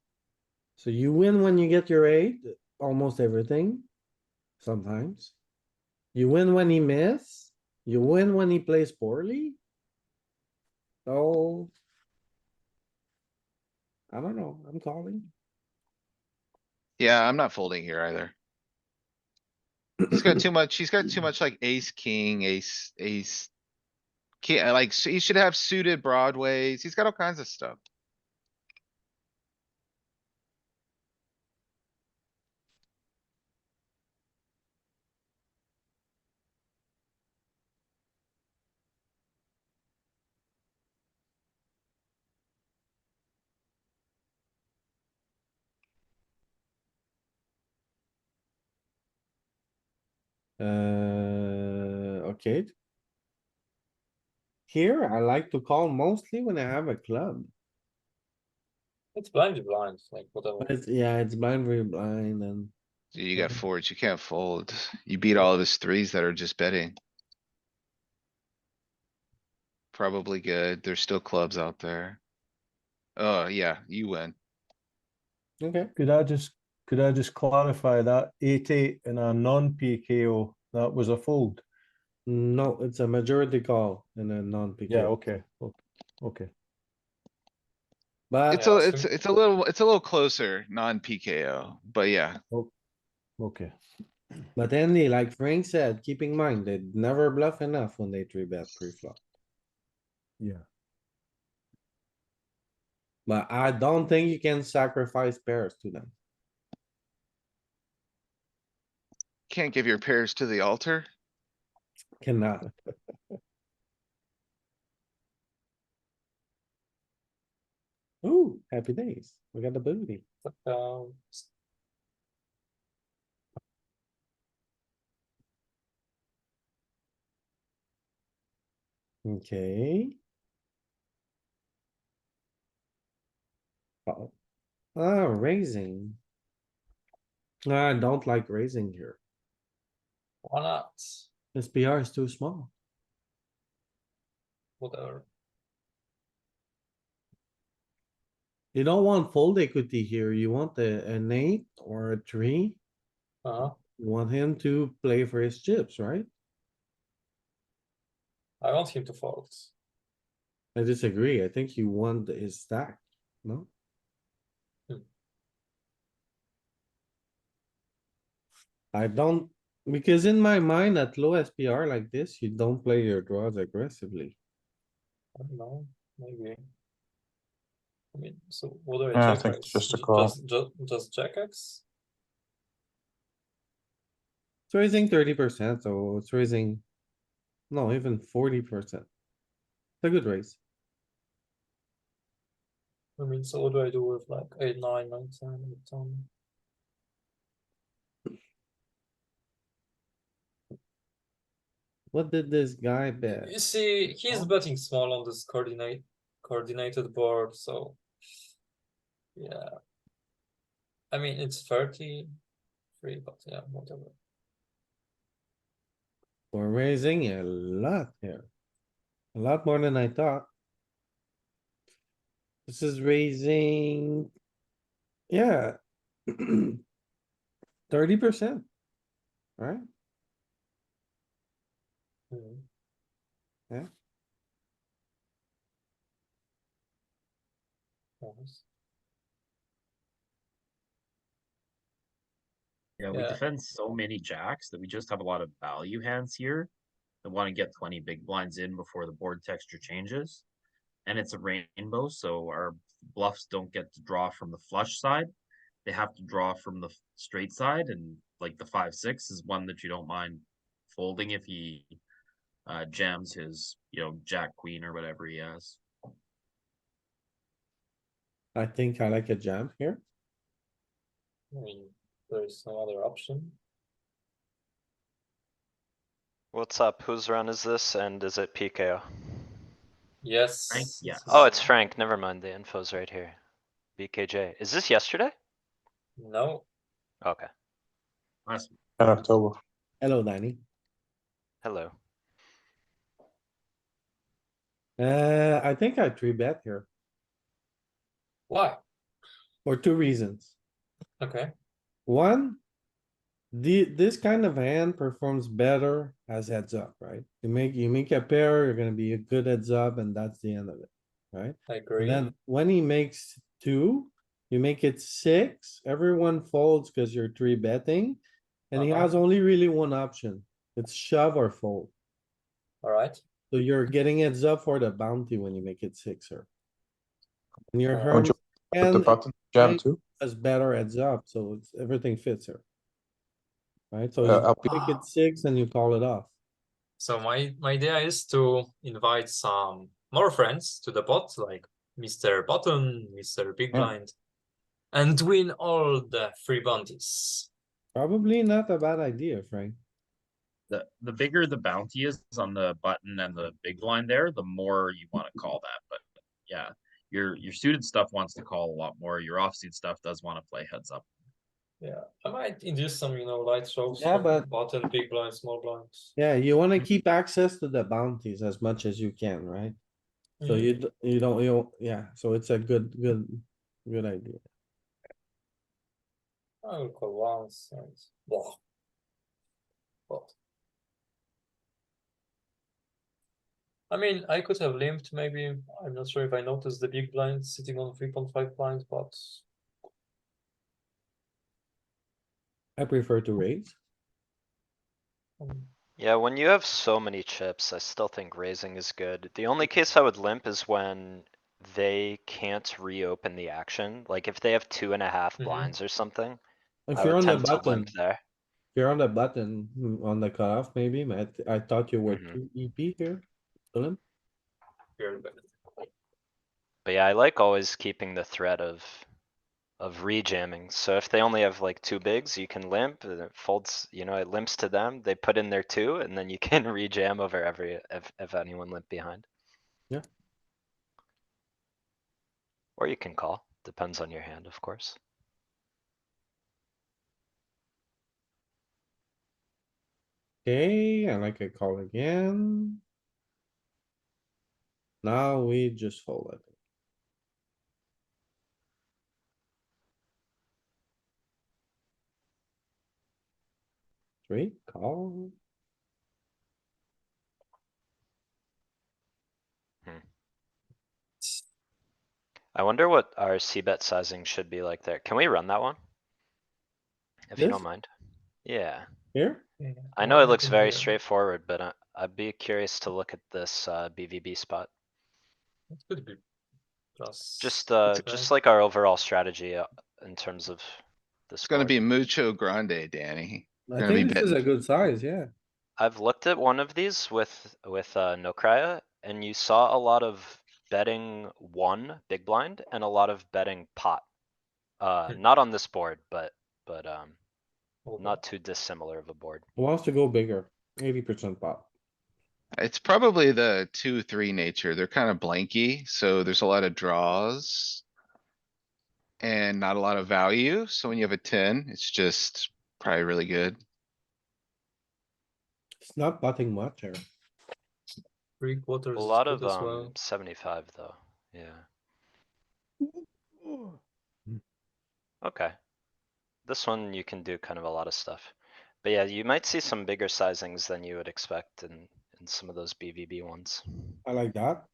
S1: So you win when you get your eight, almost everything. Sometimes. You win when he miss. You win when he plays poorly. So. I don't know, I'm calling.
S2: Yeah, I'm not folding here either. He's got too much like ace, king, ace. Can't, like, he should have suited broadways. He's got all kinds of stuff.
S1: Okay. Here, I like to call mostly when I have a club.
S3: It's blind to blind, like whatever.
S1: But it's, yeah, it's blind, very blind and.
S2: Dude, you got fours, you can't fold. You beat all of his threes that are just betting. Probably good. There's still clubs out there. Oh, yeah, you win.
S1: Okay,
S7: Could I just clarify that 8-8 in a non-PKO, that was a fold?
S1: no, it's a majority call in a non-PK.
S7: Yeah, okay, okay.
S1: But
S2: It's
S3: Yeah,
S2: a,
S3: so-
S2: it's a little closer, non-PKO, but yeah.
S7: Okay.
S1: But Andy, like Frank said, keep in mind, they never bluff enough when they three bet pre-flop.
S7: Yeah.
S1: But I don't think you can sacrifice pairs to them.
S2: Can't give your pairs to the altar.
S1: Cannot. Ooh, happy days. We got the booty.
S3: um,
S1: Okay. Oh, raising. I don't like raising here.
S3: Why not?
S1: SPR is too small.
S3: Whatever.
S1: You don't want fold equity here. You want an 8 or a 3.
S3: Uh-huh.
S1: You want him to play for his chips, right?
S3: I want him to fold.
S1: I disagree. I think you want his stack, no?
S3: Hmm.
S1: I don't, because in my mind, at low SPR like this, you don't play your draws aggressively.
S3: I don't know, maybe. I mean, so what do I
S5: Yeah, I
S3: check
S5: think
S3: raise?
S5: it's just a call.
S3: Just jack X?
S1: It's raising 30%, so it's raising, no, even 40%. It's a good raise.
S3: I mean, so what do I do with like 8, 9, 9, 10, 8, 10?
S1: What did this guy bet?
S3: You see, he's
S1: Oh.
S3: betting small on this coordinated board, so yeah. I mean, it's 33, but yeah, whatever.
S1: We're raising a lot here. A lot more than I thought. This is raising. Yeah. 30%. Right?
S3: Mhm.
S1: Yeah.
S3: Nice.
S4: Yeah, we
S3: Yeah.
S4: defend so many jacks that we just have a lot of value hands here that want to get 20 big blinds in before the board texture changes. And it's a rainbow, so our bluffs don't get to draw from the flush side. They have to draw from the straight side, and like the 5-6 is one that you don't mind folding if he jams his, jack queen or whatever he has.
S1: I think I like a jam here.
S3: I mean, there's no other option.
S8: What's up? Whose run is this and is it PKO?
S3: Yes.
S4: yes.
S8: Oh, it's Frank. Never mind. The info's right here. BKJ. Is this yesterday?
S3: No.
S8: Okay.
S4: Last
S5: In October.
S1: Hello, Danny.
S8: Hello.
S1: I think I 3-bet here
S3: Why?
S1: for 2 reasons.
S3: Okay.
S1: One, this kind of hand performs better as heads up, right? You make a pair, you're gonna be a good heads up, and that's the end of it, right?
S3: I
S1: And
S3: agree.
S1: then when he makes 2, you make it 6, everyone folds because you're 3-betting. And he
S3: Uh-huh.
S1: has only really one option. It's shove or fold.
S3: Alright.
S1: So you're getting heads up for the bounty when you make it 6er. And your
S3: Would
S1: herm
S5: you Put the
S1: and
S5: button jam too.
S1: has better heads up, so it's everything fits here. Right, so
S5: I'll
S1: you make it 6 and you call it off.
S3: So my idea is to invite some more friends to the pot, like Mr. Button, Mr. Big
S5: Yeah.
S3: Blind, and win all the free bounties.
S1: Probably not a bad idea, Frank.
S4: the bigger the bounty is on the button and the big blind there, the more you want to call that. But yeah, your suited stuff wants to call a lot more. Your offsuit stuff does want to play heads up.
S3: Yeah, I might induce some, light shows.
S1: Yeah,
S3: from
S1: but-
S3: button, big blind, small blinds.
S1: Yeah, you wanna keep access to the bounties as much as you can, right? So
S3: Mhm.
S1: you don't, yeah, so it's a good idea.
S3: I will call once and blah. But I mean, I could have limped maybe. I'm not sure if I noticed the big blind sitting on 3.5 blinds, but
S1: I prefer to raise.
S3: um,
S8: Yeah, when you have so many chips, I still think raising is good. The only case I would limp is when they can't reopen the action. Like if they have 2.5
S3: Mhm.
S8: blinds or something,
S1: If
S8: I
S1: you're
S8: would
S1: on the
S8: tend to
S1: button,
S8: limp there.
S1: if you're on the button, on the cutoff maybe, but I thought you were
S8: Mhm.
S1: too EP here. Dylan?
S3: very bad.
S8: But yeah, I like always keeping the threat of rejamming. So if they only have like 2 bigs, you can limp and it folds, it limps to them. They put in their 2 and then you can rejam over if anyone limp behind.
S1: Yeah.
S8: Or you can call, depends on your hand, of course.
S1: Okay, I like a call again. Now we just fold it. Three, call.
S8: I wonder what our c-bet sizing should be like there. Can we run that one? If you
S1: This?
S8: don't mind. Yeah,
S1: Here?
S8: I know it looks very straightforward, but I'd be curious to look at this BVB spot.
S3: It could be plus.
S8: Just like our overall strategy in terms of this
S2: It's gonna
S8: board.
S2: be mucho grande, Danny.
S1: I
S2: Gonna be
S1: think this is
S2: betting.
S1: a good size, yeah.
S8: I've looked at one of these with no crya, and you saw a lot of betting one big blind and a lot of betting pot. Not on this board, but not too dissimilar of a board.
S1: Who wants to go bigger? 80% pot.
S2: It's probably the 2-3 nature. They're kind of blanky, so there's a lot of draws. And not a lot of value, so when you have a 10, it's just probably really good.
S1: It's not butting much here.
S3: 3/4
S8: A
S3: is
S8: lot
S3: good
S8: of
S3: as well.
S8: 75 though, yeah. Okay. This one you can do kind of a lot of stuff. But yeah, you might see some bigger sizings than you would expect in some of those BVB ones.
S1: I like that.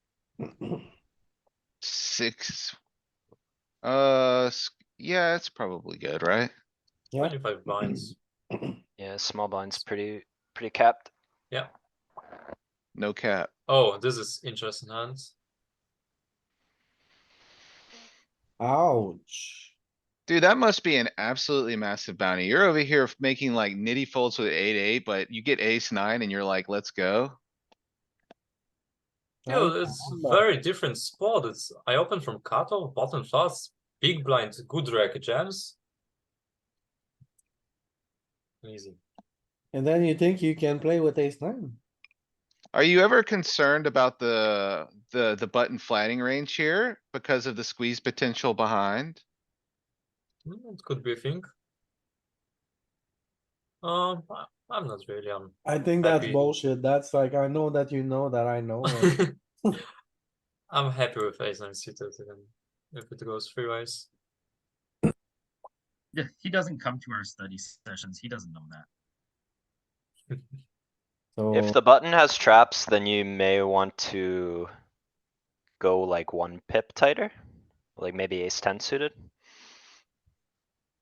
S2: 6. Yeah, it's probably good, right?
S1: Yeah.
S3: 25 blinds.
S8: Yeah, small blind's pretty capped.
S3: Yeah.
S2: No cap.
S3: Oh, this is interesting hand.
S1: Ouch.
S2: Dude, that must be an absolutely massive bounty. You're over here making like nitty folds with 8-8, but you get ace 9 and you're like, let's go.
S3: Yo, it's very different spot. It's I open from cutoff, bottom flush, big blind, good rack jams. Easy.
S1: And then you think you can play with ace nine?
S2: Are you ever concerned about the button flatting range here because of the squeeze potential behind?
S3: It could be a thing. I'm not really.
S1: I think that's
S3: Happy.
S1: bullshit. That's like, I know that you know that I know. and-
S3: I'm happy with ace nine suited and if it goes three ways.
S4: Yeah, he doesn't come to our study sessions. He doesn't know that.
S8: If
S1: So,
S8: the button has traps, then you may want to go like 1 pip tighter, like maybe ace 10 suited.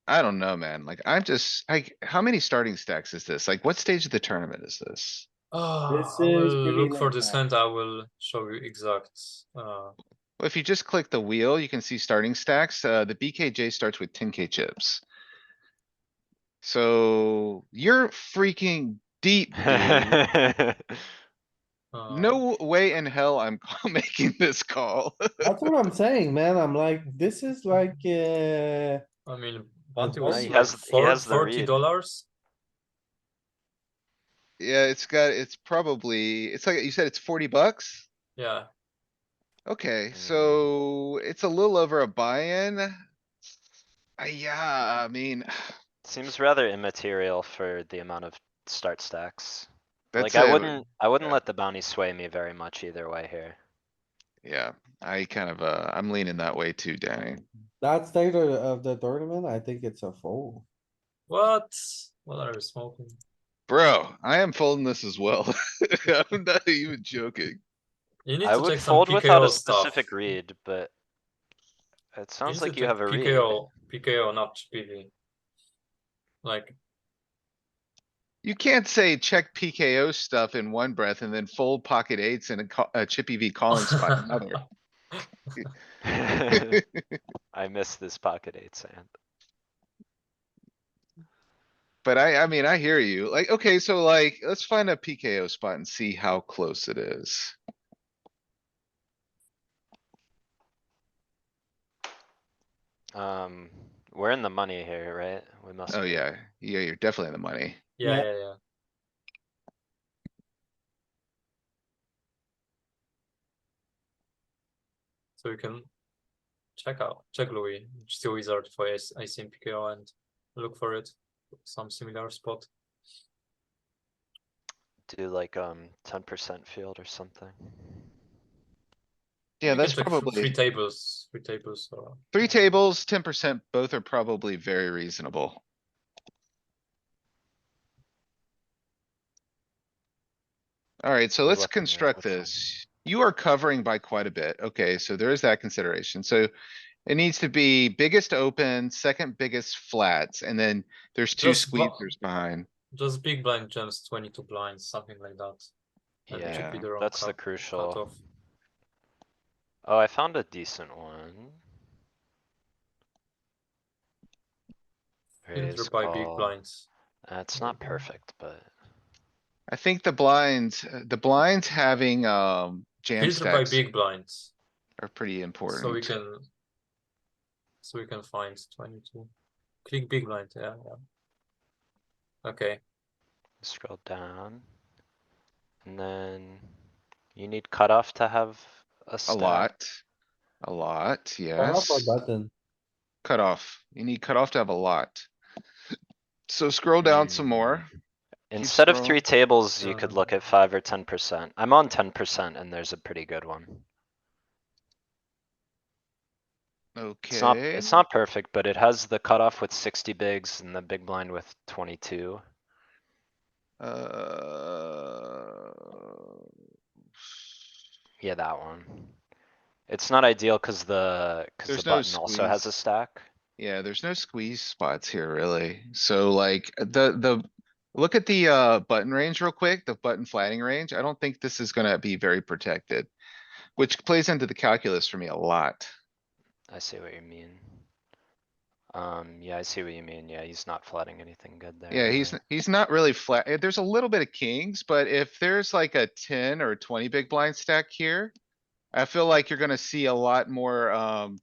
S2: I don't know, man. Like, I'm just, like, how many starting stacks is this? Like, what stage of the tournament is this?
S1: This
S3: I will
S1: is pretty
S3: look for
S1: late
S3: this
S1: now.
S3: hand. I will show you exact.
S2: Well, if you just click the wheel, you can see starting stacks. The BKJ starts with 10K chips. So you're freaking deep, dude. No way in hell I'm making this call.
S1: That's what I'm saying, man. I'm like, this is like,
S3: I mean, bounty was
S1: He
S3: like
S8: he has the read.
S3: $40.
S2: Yeah, it's probably, it's like, you said it's 40 bucks?
S3: Yeah.
S2: Okay, so it's a little over a buy-in. Yeah, I mean,
S8: Seems rather immaterial for the amount of start stacks.
S2: that's
S8: Like I
S2: it.
S8: wouldn't
S2: yeah.
S8: let the bounty sway me very much either way here.
S2: Yeah, I kind of, I'm leaning that way too, Danny.
S1: that state of the tournament, I think it's a fold.
S3: What? What are you smoking?
S2: Bro, I am folding this as well. I'm not even joking.
S3: You need
S8: I
S3: to
S8: would
S3: check some
S8: fold without a
S3: PKO stuff.
S8: specific read, but it
S3: You
S8: sounds
S3: need
S8: like
S3: to
S8: you
S3: check
S8: have a read.
S3: PKO, not PV. Like,
S2: You can't say check PKO stuff in one breath and then fold pocket eights in a chippy V calling spot in another.
S8: I miss this pocket 8 hand.
S2: But I mean, I hear you. Like, okay, so like, let's find a PKO spot and see how close it is.
S8: We're in the money here, right? We must
S2: Oh,
S8: be.
S2: yeah. Yeah, you're definitely in the money.
S3: yeah,
S1: Yeah.
S3: yeah, yeah. So you can check Louis, still wizard for ICM PKO and look for it, some similar spot.
S8: do like, 10% field or something.
S2: Yeah,
S3: We
S2: that's
S3: can take three
S2: probably,
S3: tables, or.
S2: 3 tables, 10%, both are probably very reasonable. Alright, so
S8: We're
S2: let's
S8: looking at
S2: construct
S8: which one?
S2: this. You are covering by quite a bit. Okay, so there is that consideration. So it needs to be biggest open, second biggest flats, and then there's two
S3: Just
S2: squeezers behind.
S3: Just big blind jumps 22 blinds, something like that. And it should
S2: Yeah,
S3: be the wrong
S8: That's the
S3: cut
S8: crucial.
S3: off.
S8: Oh, I found a decent one.
S3: Filter
S8: Raise
S3: by big
S8: call.
S3: blinds.
S8: It's
S3: There
S8: not
S3: you go.
S8: perfect, but
S2: I think the blinds having, jam
S3: Filter by
S2: stacks
S3: big blinds.
S2: are pretty
S3: So
S2: important.
S3: we can find 22. Click big blind, yeah. Okay.
S8: scroll down. And then you need cutoff to have a
S2: A
S8: stack.
S2: lot,
S1: Cut off or
S2: yes.
S1: button?
S2: Cutoff. You need cutoff to have a lot. So scroll down some
S8: Hmm.
S2: more. Keep
S8: Instead of 3
S2: scrolling.
S8: tables, you could look at 5 or 10%. I'm on 10% and there's a pretty good one.
S2: Okay,
S8: It's not perfect, but it has the cutoff with 60 bigs and the big blind with 22.
S2: uh.
S8: Yeah, that one. It's not ideal cuz the
S2: There's no
S8: button also has a
S2: squeeze.
S8: stack.
S2: Yeah, there's no squeeze spots here really. So like look at the button range real quick, the button flatting range. I don't think this is gonna be very protected. Which plays into the calculus for me a lot.
S8: I see what you mean. Yeah, I see what you mean. Yeah, he's not flooding anything good there.
S2: Yeah,
S8: You're
S2: he's
S8: right.
S2: he's not really flat. There's a little bit of kings, but if there's like a 10 or 20 big blind stack here. I feel like you're gonna see a lot more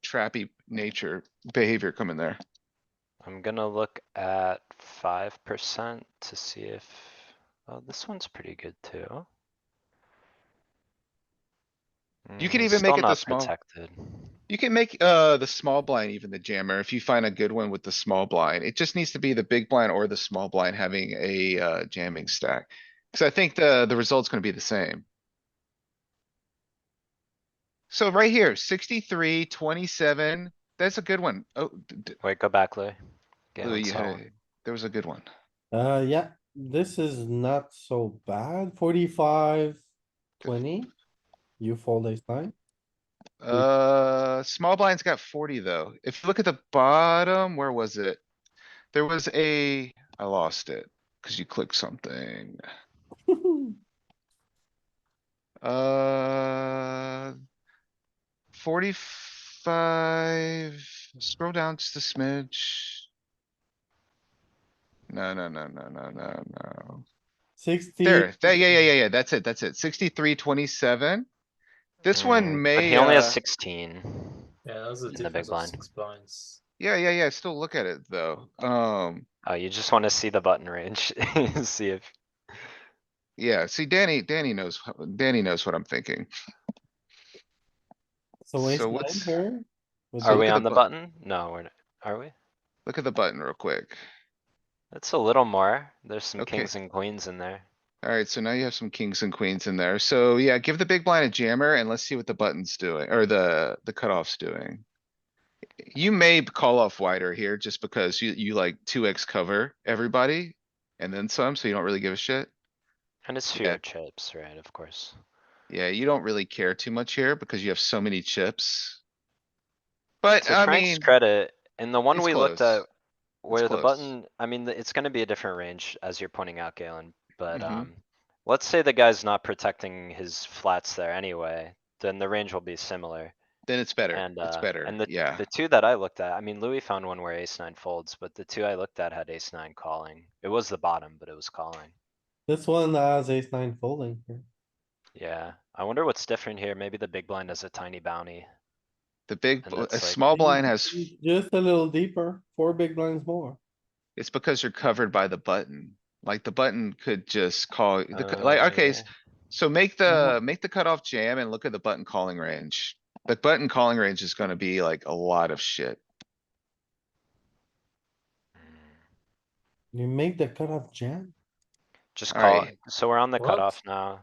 S2: trappy nature behavior coming there.
S8: I'm gonna look at 5% to see if, oh, this one's pretty good too.
S2: You can
S8: It's
S2: even make
S8: still
S2: it the
S8: not
S2: small.
S8: protected.
S2: You can make the small blind even the jammer if you find a good one with the small blind. It just needs to be the big blind or the small blind having a jamming stack. Cause I think the result's gonna be the same. So right here, 63, 27. That's a good one. Oh,
S8: Wait, go back, Louis.
S2: Louis,
S8: Galen
S2: you
S8: saw
S2: had
S8: one.
S2: there was a good one.
S1: Yeah, this is not so bad. 45, 20. You fold ace nine.
S2: Small blind's got 40 though. If you look at the bottom, where was it? There was I lost it, cause you clicked something. Uh. 45, scroll down just a smidge. No, no, no, no, no, no, no.
S1: 60.
S2: Yeah, that's it. 63, 27. This one
S8: But he
S2: may,
S8: only has 16
S3: Yeah, that's the
S8: in the big
S3: difference of
S8: blind.
S3: 6 blinds.
S2: yeah, still look at it though.
S8: Oh, you just wanna see the button range, see if,
S2: Yeah, see, Danny knows what I'm thinking.
S1: So ace
S2: So
S1: nine
S2: what's,
S1: here. with
S2: So
S8: are
S2: look
S8: we
S2: at the
S8: on the
S2: button.
S8: button? No, we're not. Are we?
S2: Look at the button real quick.
S8: It's a little more. There's some
S2: Okay,
S8: kings and queens in there.
S2: alright, so now you have some kings and queens in there. So yeah, give the big blind a jammer and let's see what the button's doing, or the cutoff's doing. You may call off wider here just because you like 2x cover everybody and then some, so you don't really give a shit.
S8: And it's
S2: Yeah,
S8: fewer chips, right? Of course.
S2: yeah, you don't really care too much here because you have so many chips. But
S8: To
S2: I
S8: Frank's
S2: mean,
S8: credit, in the one
S2: it's
S8: we looked
S2: close.
S8: at
S2: It's
S8: where the
S2: close.
S8: button, I mean, it's gonna be a different range as you're pointing out, Galen, but,
S2: Hmm.
S8: let's say the guy's not protecting his flats there anyway, then the range will be similar.
S2: Then it's better.
S8: And,
S2: It's better. Yeah.
S8: the two that I looked at, I mean, Louis found one where ace nine folds, but the two I looked at had ace nine calling. It was the bottom, but it was calling.
S1: This one has ace nine folding here.
S8: Yeah, I wonder what's different here. Maybe the big blind has a tiny bounty and
S2: A
S8: that's like,
S2: small blind has,
S1: Just a little deeper, 4 big blinds more.
S2: it's because you're covered by the button. Like the button could just call like, okay.
S8: yeah.
S2: So make the cutoff jam and look at the button calling range. The button calling range is gonna be like a lot of shit.
S1: You make the cutoff jam.
S8: Just call.
S2: Alright.
S8: So we're on the
S3: What?
S8: cutoff now.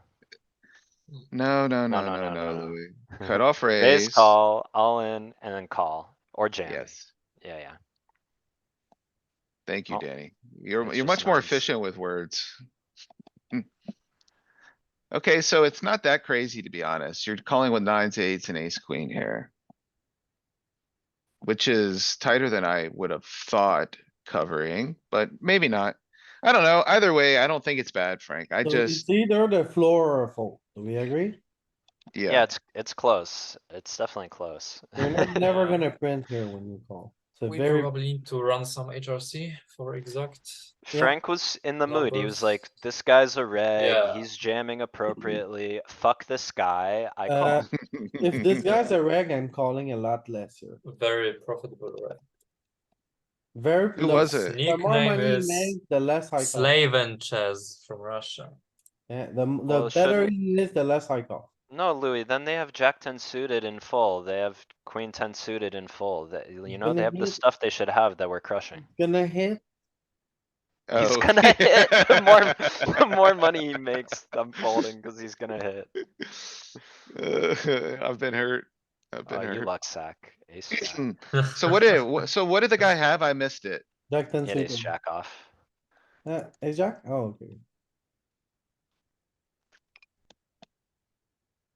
S2: No,
S8: No, no, no, no.
S2: Louis. Cut off
S8: Raise,
S2: raise.
S8: call, all in, and then call, or jam.
S2: Yes.
S8: Yeah, yeah.
S2: Thank you,
S8: Oh,
S2: Danny.
S8: it's
S2: You're
S8: just
S2: much more
S8: nines.
S2: efficient with words. Okay, so it's not that crazy, to be honest. You're calling with nines, eights and ace queen here. Which is tighter than I would have thought covering, but maybe not. I don't know. Either way, I don't think it's bad, Frank. I
S1: So it's
S2: just,
S1: either the floor or a fold. Do we agree?
S8: Yeah,
S2: yeah.
S8: it's close. It's definitely close.
S1: You're never
S3: Yeah.
S1: gonna print here when you call. It's a
S3: We
S1: very,
S3: probably need to run some HRC for exact.
S1: Yeah.
S8: Frank was in the mood. He was like,
S3: Numbers.
S8: this guy's a reg,
S3: Yeah.
S8: he's jamming appropriately, fuck this guy, I
S1: Uh,
S8: call.
S1: if this guy's a reg, I'm calling a lot less here.
S3: Very profitable, right?
S1: Very.
S2: Who
S1: look,
S2: was it?
S1: The more
S3: Nickname
S1: money he
S3: is
S1: makes, the less I call.
S3: Slave and Chess from Russia.
S1: Yeah,
S8: Well,
S1: the better
S8: shouldn't-
S1: he is, the less I call.
S8: No, Louis, then they have Jack ten suited in full, they have Queen ten suited in full, that, you know, they
S1: Gonna
S8: have the
S1: hit.
S8: stuff they should have that we're crushing.
S1: Gonna hit.
S8: He's
S2: Oh,
S8: gonna hit, the more money he makes, I'm folding, cause he's gonna hit.
S2: I've been hurt. I've
S8: Oh,
S2: been
S8: you
S2: hurt.
S8: luck sack, ace jack,
S2: So what did the guy have? I missed it.
S1: Jack ten
S8: he had ace
S1: suited.
S8: jack off.
S1: Ace jack? Oh, okay.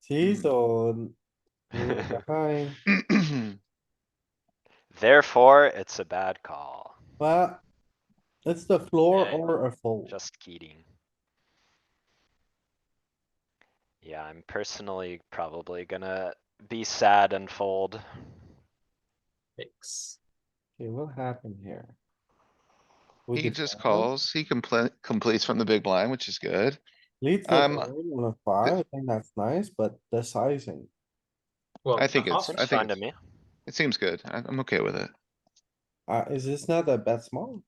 S1: See, so. You're behind.
S8: Therefore, it's a bad call,
S1: Well, it's the floor
S3: Yeah.
S1: or a fold.
S8: just kidding. Yeah, I'm personally probably gonna be sad and fold.
S3: X.
S1: Okay, what happened here? We
S2: He just
S1: defended,
S2: calls. He completes from the big blind, which is good.
S1: leads the
S2: Um,
S1: board on a five, I think that's nice, but the sizing.
S3: Well,
S2: I think it's,
S3: half.
S2: I
S8: Seems fine
S2: think
S8: to me.
S2: it seems good. I'm okay with it.
S1: Is this not a bet small?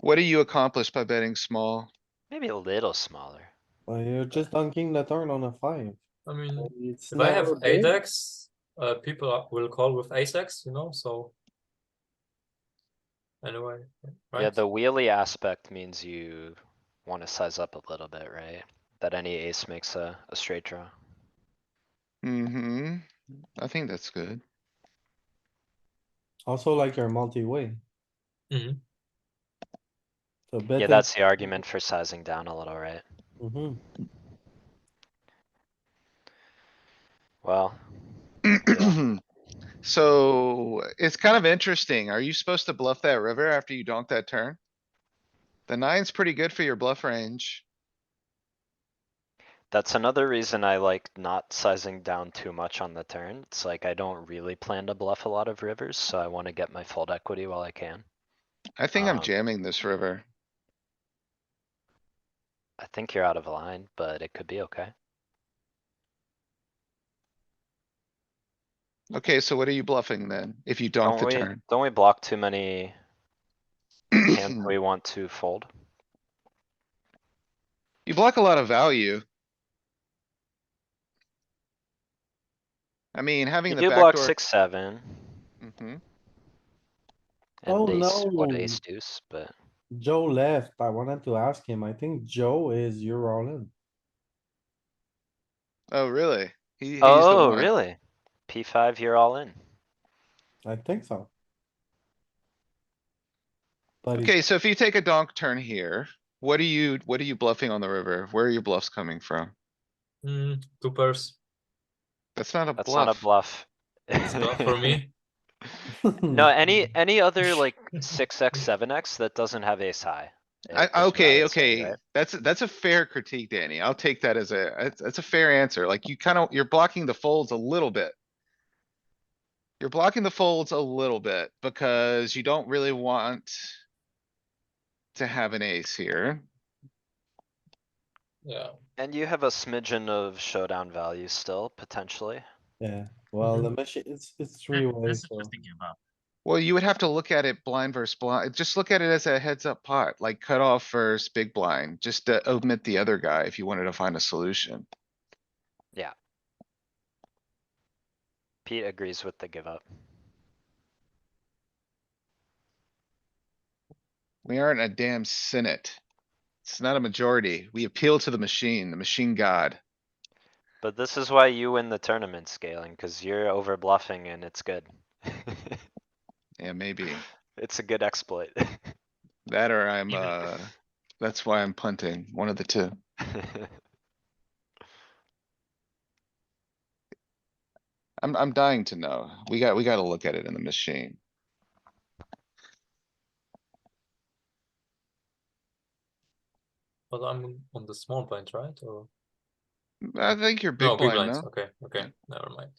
S2: What do you accomplish by betting small?
S8: Maybe a little smaller.
S1: Well, you're just dunking the turn on a five.
S3: I mean,
S1: It's
S3: if I have
S1: never big.
S3: 8x, people will call with ace-x, you know, so. Anyway, right?
S8: Yeah, the wheelie aspect means you wanna size up a little bit, right? That any ace makes a straight draw.
S2: Mm-hmm. I think that's good.
S1: Also like your multi-way.
S3: Mhm.
S1: So bet.
S8: Yeah, that's the argument for sizing down a little, right?
S1: Mm-hmm.
S8: Well, yeah.
S2: So it's kind of interesting. Are you supposed to bluff that river after you donk that turn? The nine's pretty good for your bluff range.
S8: That's another reason I like not sizing down too much on the turn. It's like I don't really plan to bluff a lot of rivers, so I wanna get my fold equity while I can.
S2: I think I'm
S8: Um,
S2: jamming this river.
S8: I think you're out of line, but it could be okay.
S2: Okay, so what are you bluffing then? If you donk the turn?
S8: Don't we block too many hands we want to fold?
S2: You block a lot of value. I mean, having
S8: You
S2: the
S8: do block
S2: backdoor.
S8: 6, 7.
S2: Mhm.
S1: Oh,
S8: And ace, what
S1: no.
S8: ace deuce, but
S1: Joe left. I wanted to ask him. I think Joe is you're all in.
S2: Oh, really? He's the
S8: oh,
S2: one.
S8: really? P5, you're all in.
S1: I think so. But he's
S2: Okay, so if you take a donk turn here, what are you bluffing on the river? Where are your bluffs coming from?
S3: Two pairs.
S2: That's not a
S8: That's not a
S2: bluff.
S8: bluff.
S3: It's not for me.
S8: No, any other like 6x, 7x that doesn't have ace high. is what I
S2: Okay,
S8: would say,
S2: okay.
S8: right?
S2: That's a fair critique, Danny. I'll take that as that's a fair answer. Like you you're blocking the folds a little bit. You're blocking the folds a little bit because you don't really want to have an ace here.
S3: Yeah.
S8: And you have a smidgen of showdown value still, potentially.
S1: Yeah, well, the machine, it's three
S4: This
S1: ways,
S4: is
S1: so.
S4: just a give up.
S2: Well, you would have to look at it blind versus blind. Just look at it as a heads up pot, like cut off versus big blind, just to omit the other guy if you wanted to find a solution.
S8: Pete agrees with the give up.
S2: We aren't a damn senate. It's not a majority. We appeal to the machine god.
S8: But this is why you win the tournament scaling, cuz you're over bluffing and it's good.
S2: Yeah, maybe.
S8: It's a good exploit.
S2: That or I'm,
S4: Even-
S2: that's why I'm punting, one of the two. I'm dying to know. We gotta look at it in the machine.
S3: But I'm on the small blind, right? Or
S2: I think you're
S3: no,
S2: big
S3: big
S2: blind,
S3: blinds.
S2: no?
S3: Okay, okay,
S2: Yeah.
S3: never mind.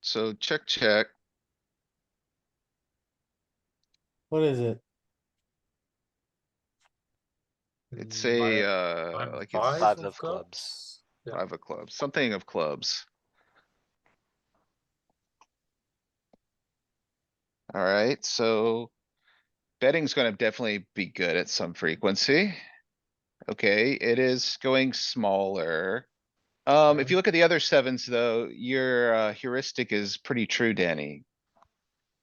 S2: So check.
S1: What is it?
S2: It's
S3: Mm,
S2: a,
S3: I'm
S2: like
S3: five
S2: it's
S8: Five
S3: of
S8: of clubs.
S3: clubs. Yeah.
S2: five of clubs, something of clubs. Alright, so betting's gonna definitely be good at some frequency. Okay, it is going smaller. If you look at the other sevens though, your heuristic is pretty true, Danny.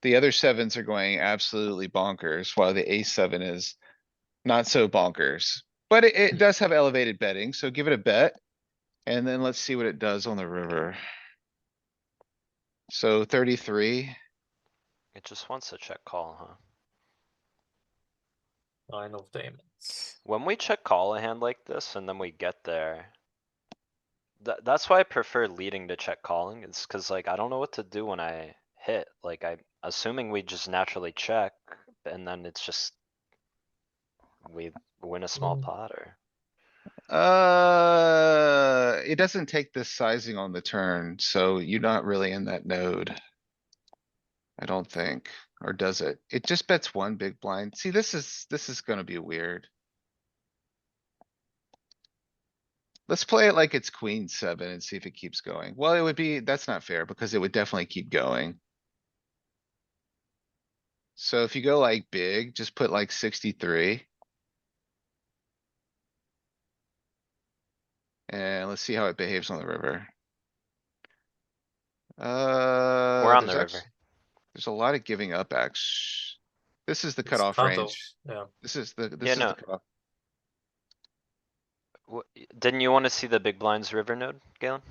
S2: The other sevens are going absolutely bonkers, while the ace seven is not so bonkers. But it does have elevated betting, so give it a bet. And then let's see what it does on the river. So 33.
S8: It just wants to check call, huh?
S3: 9 of diamonds.
S8: When we check call a hand like this and then we get there. That's why I prefer leading to check calling, is cuz like I don't know what to do when I hit, like I'm assuming we just naturally check and then it's just. We win a small
S3: Mm.
S8: pot or?
S2: It doesn't take this sizing on the turn, so you're not really in that node. I don't think, or does it? It just bets one big blind. See, this is gonna be weird. Let's play it like it's queen seven and see if it keeps going. Well, it would be, that's not fair because it would definitely keep going. So if you go like big, just put like 63. And let's see how it behaves on the river.
S8: We're on the river.
S2: There's a lot of giving up This is the
S3: It's
S2: cutoff
S3: kind of,
S2: range.
S3: yeah.
S2: This is the
S8: Yeah, no.
S2: cutoff.
S8: Didn't you wanna see the big blinds river node, Galen?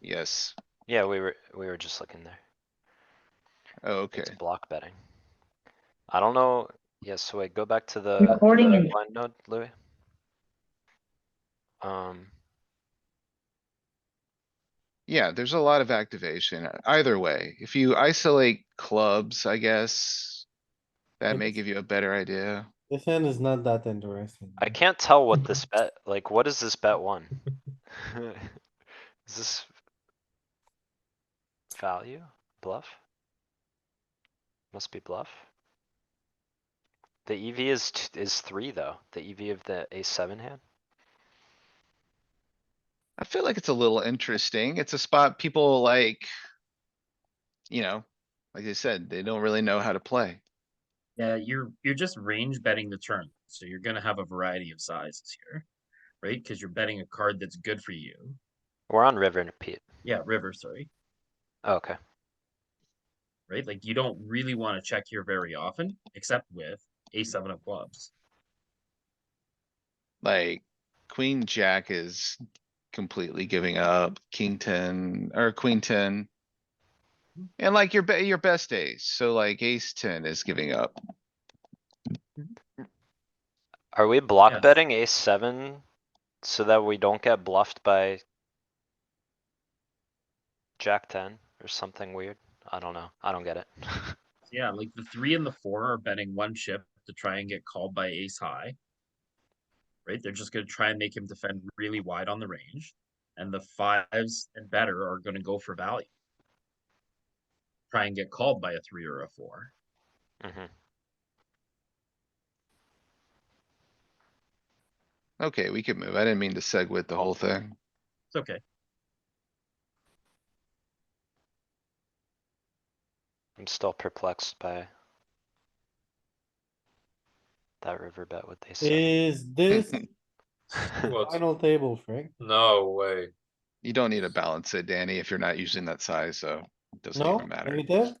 S2: Yes.
S8: Yeah, we were just looking there.
S2: Oh, okay.
S8: It's block betting. I don't know, yeah, so wait, go back to the
S9: Recording
S8: big
S9: in-
S8: blind node, Louis.
S2: Yeah, there's a lot of activation. Either way, if you isolate clubs, I guess. That may
S1: It's-
S2: give you a better idea.
S1: This hand is not that interesting.
S8: I can't tell what this bet, like, what is this bet one? Is this? Value, bluff? Must be bluff. The EV is 3 though, the EV of the ace seven hand.
S2: I feel like it's a little interesting. It's a spot people like. You know, like I said, they don't really know how to play.
S4: Yeah, you're just range betting the turn, so you're gonna have a variety of sizes here, right? Because you're betting a card that's good for you.
S8: We're on river, Pete.
S4: Yeah, river, sorry.
S8: Okay.
S4: Right? Like you don't really want to check here very often, except with a7 of clubs.
S2: Like, queen jack is completely giving up, king ten, or queen ten. And like your best ace, so like ace ten is giving up.
S8: Are we block
S4: Yes.
S8: betting ace seven so that we don't get bluffed by jack ten or something weird? I don't know. I don't get it.
S4: Yeah, like the 3 and the 4 are betting one chip to try and get called by ace high. Right? They're just gonna try and make him defend really wide on the range. And the 5s and better are gonna go for value. Try and get called by a 3 or a 4.
S8: Mhm.
S2: Okay, we could move. I didn't mean to segue the whole thing.
S4: It's okay.
S8: I'm still perplexed by that river bet with ace seven.
S1: Is this
S3: What?
S1: final table, Frank?
S3: No way.
S2: You don't need to balance it, Danny, if you're not using that size, so it doesn't
S1: No,
S2: even matter.
S1: negative?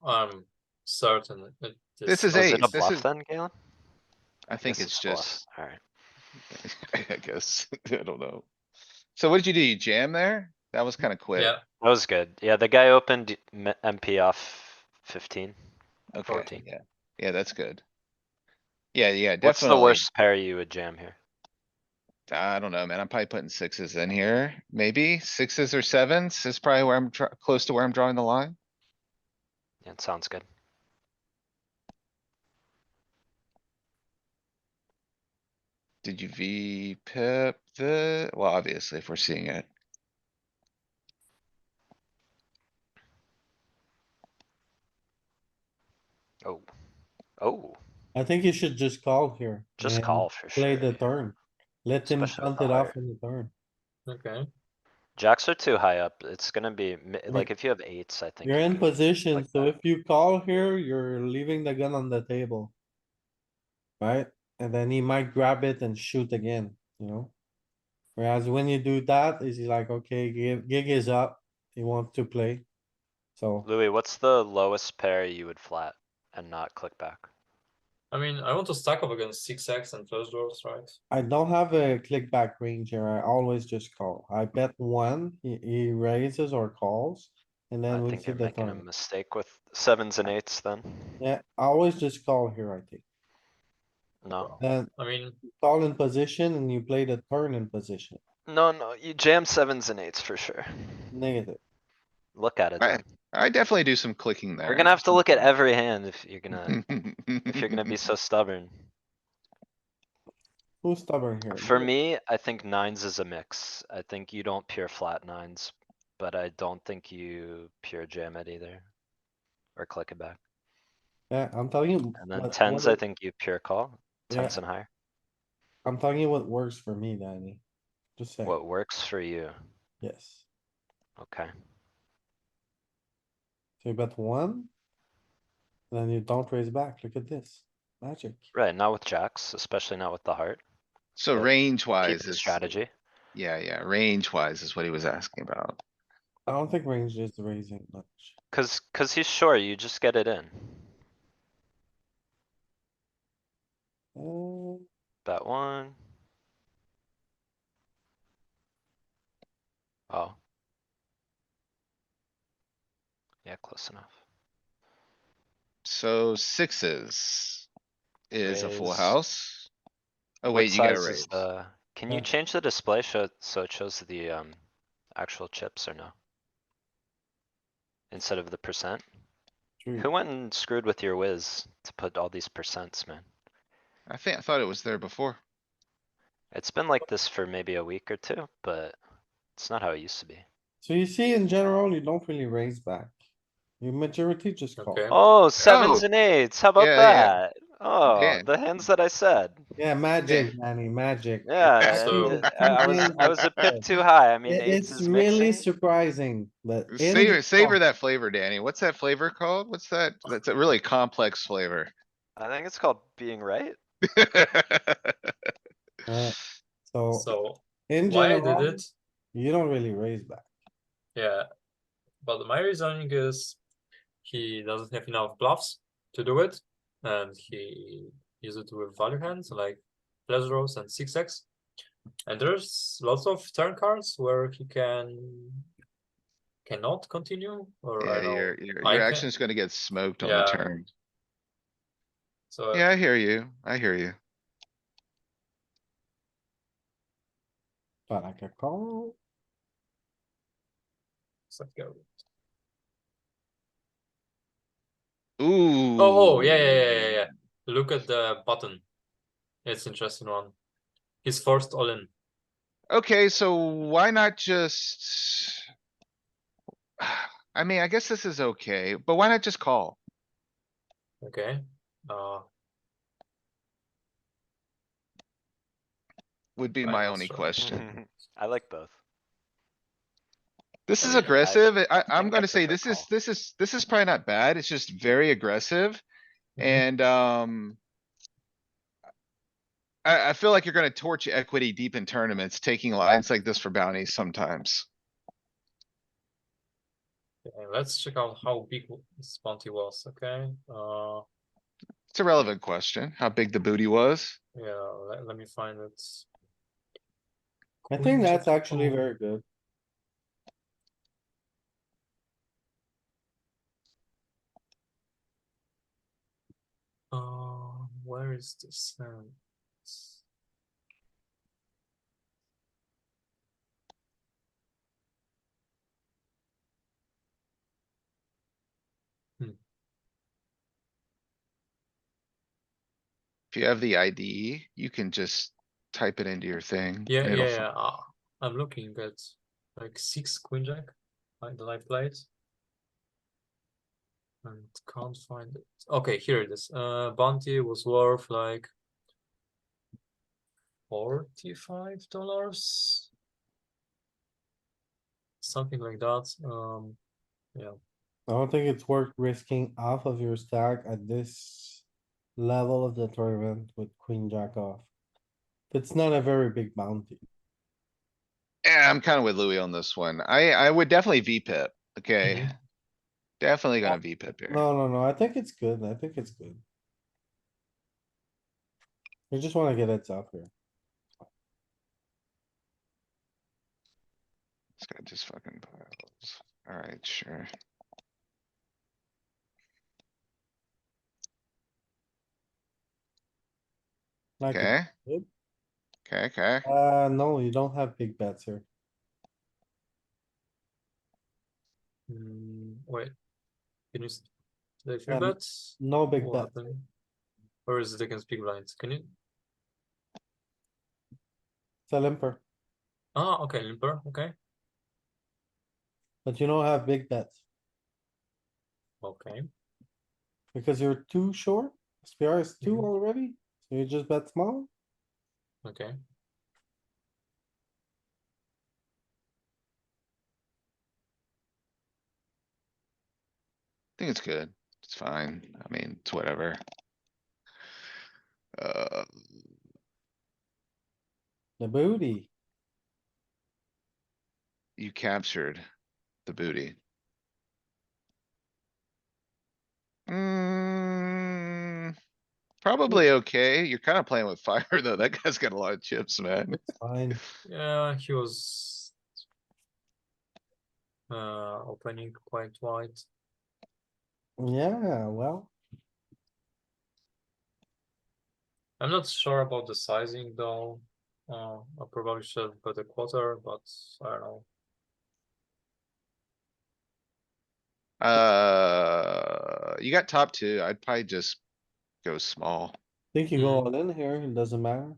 S3: I'm certain it
S2: This is
S8: Oh, is it a
S2: ace. This
S8: bluff
S2: is,
S8: then, Galen?
S2: I think
S8: Guess
S2: it's
S8: a bluff.
S2: just,
S8: Alright,
S2: I guess, I don't know. So what did you do? You jam there? That was kinda quick.
S3: Yeah,
S8: that was good. Yeah, the guy opened MP off 15.
S2: Okay,
S8: 14.
S2: yeah. Yeah, that's good. Yeah,
S8: What's the
S2: definitely.
S8: worst pair you would jam here?
S2: I don't know, man. I'm probably putting sixes in here. Maybe sixes or sevens is probably where I'm close to where I'm drawing the line.
S8: Yeah, it sounds good.
S2: Did you V pip the, well, obviously, if we're seeing it.
S8: Oh, oh,
S1: I think you should just call here.
S8: just
S1: and
S8: call for
S1: Play
S8: sure.
S1: the turn. Let him
S8: Especially with
S1: punt
S8: the
S1: it off
S8: heart.
S1: in the turn.
S3: okay.
S8: Jacks are too high up. It's gonna be,
S1: Yeah.
S8: like, if you have eights, I think.
S1: You're
S8: you
S1: in
S8: can
S1: position,
S8: click
S1: so
S8: back.
S1: if you call here, you're leaving the gun on the table. Right? And then he might grab it and shoot again, you know? Whereas when you do that, is he like, okay, gig is up, he wants to play. So
S8: Louis, what's the lowest pair you would flat and not click back?
S3: I mean, I want to stack up against 6x and flush draws, right?
S1: I don't have a click back range here. I always just call. I bet one, he raises or calls. And
S8: I
S1: then we
S8: think
S1: see
S8: you're
S1: the
S8: making a
S1: turn.
S8: mistake with sevens and eights then.
S1: Yeah, I always just call here, I think.
S8: No,
S1: Then
S3: I mean,
S1: call in position and you play the turn in position.
S8: no, you jam sevens and eights for sure.
S1: Negative.
S8: Look at it
S2: I,
S8: then.
S2: I definitely do some clicking there.
S8: We're gonna have to look at every hand if you're gonna be so stubborn.
S1: Who's stubborn here?
S8: For me, I think nines is a mix. I think you don't pure flat nines, but I don't think you pure jam it either. Or click it back.
S1: Yeah, I'm telling you.
S8: And then
S1: what-
S8: tens, I
S1: what-
S8: think you pure call, tens
S1: Yeah,
S8: and higher.
S1: I'm telling you what works for me, Danny. Just saying,
S8: What works for you?
S1: yes.
S8: Okay.
S1: So you bet one. Then you don't raise back. Look at this. Magic.
S8: Right, not with jacks, especially not with the heart.
S2: So
S8: But
S2: range
S8: Keep
S2: wise
S8: the
S2: is,
S8: strategy.
S2: yeah, range wise is what he was asking about.
S1: I don't think range is raising much.
S8: Cause he's short, you just get it in.
S1: Uh,
S8: Bet one. Oh. Yeah, close enough.
S2: So sixes is a full
S8: Raise.
S2: house. Oh
S8: What
S2: wait, you gotta
S8: size
S2: raise.
S8: is the, can you
S1: Yeah.
S8: change the display so it shows the, actual chips or no? Instead of the percent?
S1: true.
S8: Who went and screwed with your whiz to put all these percents, man?
S2: I thought it was there before.
S8: It's been like this for maybe a week or two, but it's not how it used to be.
S1: So you see, in general, you don't really raise back. Your majority just call.
S3: okay.
S8: Oh, sevens
S2: Oh,
S8: and eights, how about
S2: yeah.
S8: that? Oh,
S2: Dan.
S8: the hands that I said.
S1: Yeah, magic, Danny, magic.
S8: Yeah,
S3: So-
S8: I was a pip too high. I mean, eights
S1: It's
S8: is
S1: really
S8: mixing.
S1: surprising, but in
S2: Savor
S1: general,
S2: that flavor, Danny. What's that flavor called? What's that? That's a really complex flavor.
S8: I think it's called being right.
S1: uh, so
S3: So
S1: in
S3: why I did
S1: general,
S3: it?
S1: you don't really raise back.
S3: Yeah, but my reasoning is he doesn't have enough bluffs to do it, and he uses it with value hands like flush draws and 6x. And there's lots of turn cards where he cannot continue, or I
S2: Yeah,
S3: don't know.
S2: your
S3: I can,
S2: action's gonna get smoked on the
S3: yeah.
S2: turn.
S3: So
S2: Yeah, I hear you. I hear you.
S1: But I can call.
S3: let's go.
S2: Ooh.
S3: Oh, yeah. Look at the button. It's interesting one. He's forced all in.
S2: Okay, so why not just? I mean, I guess this is okay, but why not just call?
S3: Okay.
S2: Would be
S3: I'm
S2: my
S3: not
S2: only
S3: sure.
S2: question.
S8: I like both.
S2: This
S8: I
S2: is
S8: mean,
S2: aggressive. I'm
S8: think I
S2: gonna say
S8: prefer
S2: this is probably not bad. It's just very aggressive.
S3: Mhm.
S2: And, I feel like you're gonna torch equity deep in tournaments, taking lines like this for bounties sometimes.
S3: Okay, let's check out how big this bounty was, okay?
S2: It's a relevant question, how big the booty was.
S3: Yeah, let me find it.
S1: I
S3: Queen
S1: think that's
S3: jack-
S1: actually
S3: oh,
S1: very good.
S3: Where is this?
S2: If you have the ID, you can just type it into your thing.
S3: Yeah,
S2: and
S3: yeah,
S2: it'll
S3: yeah. I'm looking at like 6 queen jack that I played. And can't find it. Okay, here it is. Bounty was worth like $45. Something like that. Yeah.
S1: I don't think it's worth risking half of your stack at this level of the tournament with queen jack off. It's not a very big bounty.
S2: Yeah, I'm kinda with Louis on this one. I would definitely V-pip, okay?
S3: Mhm.
S2: Definitely gonna V-pip here.
S1: No, I think it's good. I think it's good. I just wanna get it up here.
S2: This guy just fucking piles. Alright, sure.
S1: Like it.
S2: Okay,
S1: Good.
S2: okay.
S1: No, you don't have big bets here.
S3: Wait. Can you say three
S1: Um,
S3: bets?
S1: No big
S3: What
S1: bets.
S3: happened? Or is it against big blinds? Can you?
S1: It's a limper,
S3: Okay, limper. Okay.
S1: but you don't have big bets
S3: Okay.
S1: because you're too short. SPR is two
S3: Mhm.
S1: already, so you just bet small.
S3: Okay.
S2: Think it's good. It's fine. I mean, it's whatever. Uh,
S1: The booty.
S2: you captured the booty. Probably okay. You're kinda playing with fire though. That guy's got a lot of chips, man.
S1: It's fine.
S3: Yeah, he was opening quite wide.
S1: Yeah, well,
S3: I'm not sure about the sizing though. I probably should put a quarter, but I don't know.
S2: You got top two. I'd probably just go small.
S1: think you go all in here, it doesn't matter.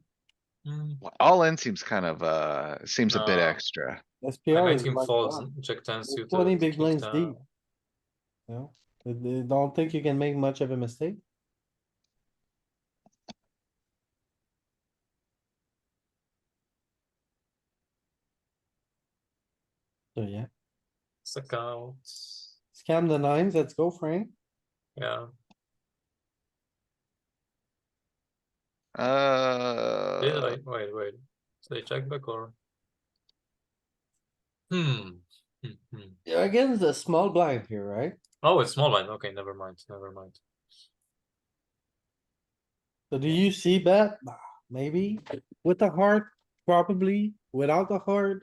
S2: Well, all in seems kind of, seems a bit
S3: Nah,
S2: extra.
S3: I
S1: SPR
S3: made
S1: is
S3: him
S1: like
S3: fold
S1: what?
S3: Jack 10 suited,
S1: 20 big
S3: King
S1: blinds
S3: 10.
S1: deep. You know, they don't think you can make much of a mistake. So yeah,
S3: Suck out.
S1: scam the nines, let's go, Frank.
S3: Yeah. Did I wait. Did I check back or? Hmm.
S1: You're against the small blind here, right?
S3: Oh, it's small line. Okay, never mind. Never mind.
S1: So do you see bet? Maybe with the heart, probably without the heart.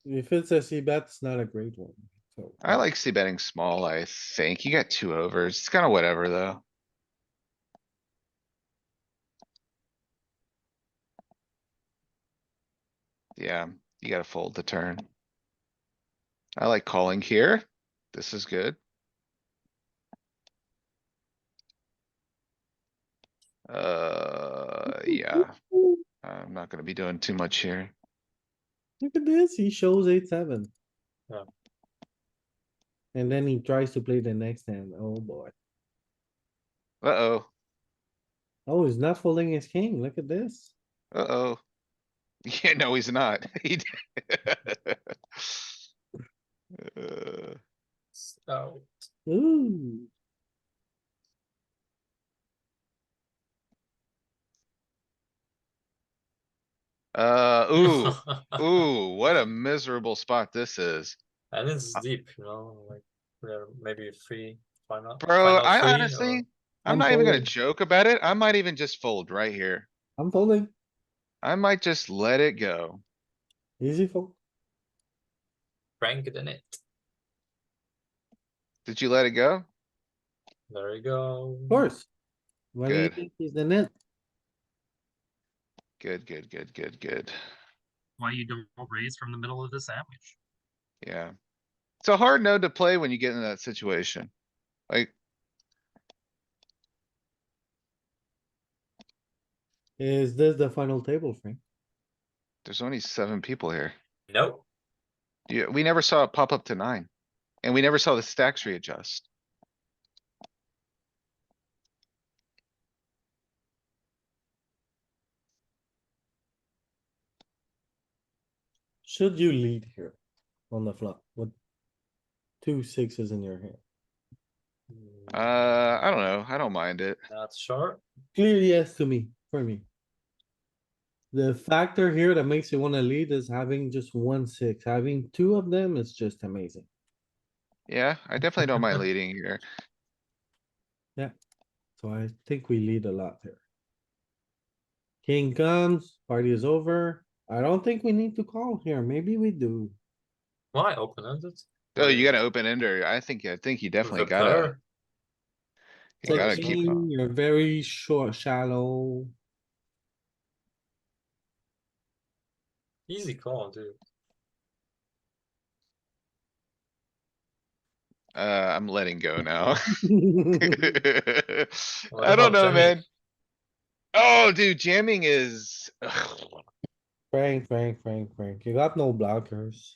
S1: If it's a C bet, it's not a great one, so.
S2: I like C betting small, I think. You got two overs. It's kinda whatever, though. Yeah, you gotta fold the turn. I like calling here. This is good. Yeah. I'm not gonna be doing too much here.
S1: Look at this, he shows 8-7.
S3: Yeah.
S1: And then he tries to play the next hand, oh boy.
S2: Uh-oh,
S1: Oh, he's not folding his king, look at this.
S2: uh-oh. Yeah, no, he's not. He. Uh,
S3: Oh.
S1: Ooh,
S2: ooh, what a miserable spot this is.
S3: And it's deep, like we're maybe
S2: Bro,
S3: final
S2: I
S3: three,
S2: honestly,
S3: or
S2: I'm
S1: I'm
S2: not even gonna
S1: folding.
S2: joke about it. I might even just fold right here.
S1: I'm folding.
S2: I might just let it go.
S1: Easy fold.
S3: Frank it in it.
S2: Did you let it go?
S3: There you go.
S1: Of course. What do you
S2: Good.
S1: think is in it?
S2: Good, good, good, good, good.
S4: Why you don't raise from the middle of the sandwich?
S2: Yeah. It's a hard node to play when you get in that situation. Like,
S1: Is this the final table, Frank?
S2: there's only 7 people here.
S3: Nope.
S2: Yeah, we never saw it pop up to 9. And we never saw the stacks readjust.
S1: Should you lead here on the flop with 2 6s in your hand?
S2: I don't know. I don't mind it.
S3: Not sure.
S1: Clear yes to me, for me. The factor here that makes you wanna lead is having just 1 6. Having 2 of them is just amazing.
S2: Yeah, I definitely don't mind leading here.
S1: So I think we lead a lot here. King comes, party is over. I don't think we need to call here. Maybe we do.
S3: Why open-ended?
S2: Oh, you got an open ender. I think you definitely
S3: The
S2: gotta,
S3: player.
S2: you
S3: Well,
S2: gotta
S3: it's
S2: keep.
S1: King, you're very short, shallow.
S3: Easy call, dude.
S2: I'm letting go now.
S3: What
S2: I don't
S3: about
S2: know,
S3: jamming?
S2: man. Oh, dude, jamming is.
S1: Frank. You got no blockers.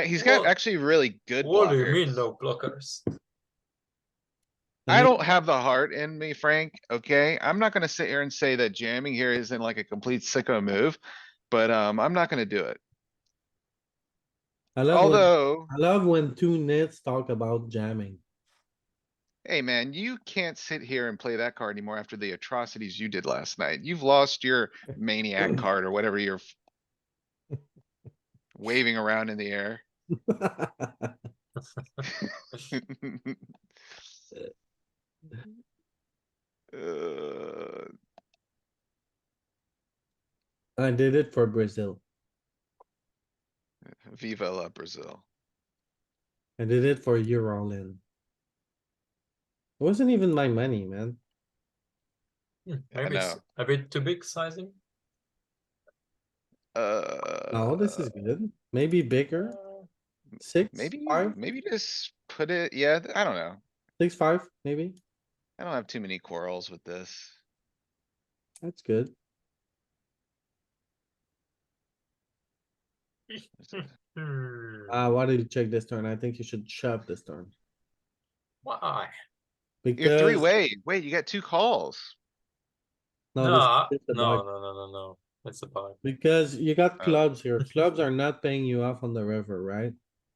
S2: He's got
S3: What?
S2: actually really good
S3: What do you mean,
S2: blockers.
S3: no blockers?
S1: I
S2: I
S1: mean,
S2: don't have the heart in me, Frank, okay? I'm not gonna sit here and say that jamming here isn't like a complete sicko move, but, I'm not gonna do it. Although,
S1: I love when two nits talk about jamming.
S2: hey, man, you can't sit here and play that card anymore after the atrocities you did last night. You've lost your maniac card or whatever you're waving around in the air. Uh,
S1: I did it for Brazil.
S2: Viva la Brazil.
S1: I did it for Eurolin. It wasn't even my money, man.
S3: Maybe it's
S2: know.
S3: a bit too big sizing.
S1: No, this is good. Maybe bigger.
S3: Uh,
S1: 6,
S2: Maybe,
S1: 5,
S2: maybe just put it, yeah, I don't know.
S1: 6, 5, maybe.
S2: I don't have too many quarrels with this.
S1: That's good. Why did you check this turn? I think you should shove this turn.
S3: Why?
S2: You're
S1: Because,
S2: three-way. Wait, you got 2 calls.
S1: no,
S3: No,
S1: this is just a
S3: no,
S1: bug.
S3: no. It's a bug.
S1: Because you got
S2: Oh.
S1: clubs here. Clubs are not paying you off on the river, right?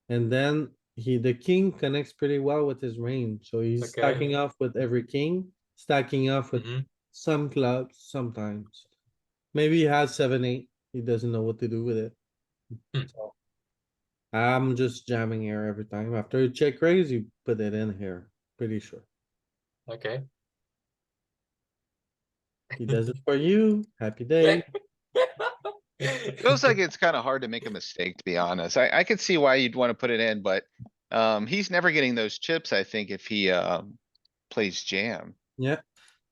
S1: And then the king connects pretty well with his range, so he's
S3: Okay.
S1: stacking off with every king, stacking off with
S3: Mhm.
S1: some clubs sometimes. Maybe he has 7, 8. He doesn't know what to do with it.
S3: Hmm.
S1: So I'm just jamming here every time. After you check raise, you put it in here, pretty sure.
S3: Okay.
S1: He does it for you. Happy day.
S2: Feels like it's kinda hard to make a mistake, to be honest. I could see why you'd wanna put it in, but, he's never getting those chips, I think, if he, plays jam.
S1: Yeah,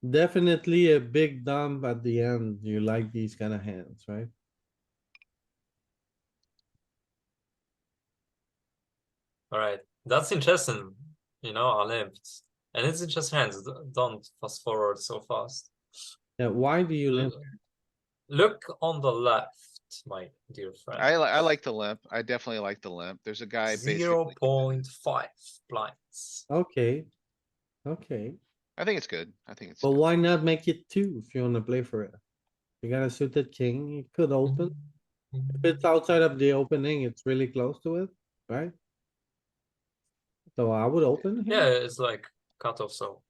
S1: definitely a big dump at the end. You like these kind of hands, right?
S3: Alright, that's interesting. I limped. And it's interesting hands. Don't fast forward so fast.
S1: Yeah, why do you limp?
S3: L- Look on the left, my dear friend.
S2: I like the limp. I definitely like the limp. There's a guy basically.
S3: 0.5 blinds.
S1: Okay, okay.
S2: I think it's good. I think it's.
S1: But
S2: good.
S1: why not make it 2 if you wanna play for it? You got a suited king, you could open. If it's outside of the opening, it's really close to it, right? So I would open
S3: Yeah,
S1: here.
S3: it's like cut off so.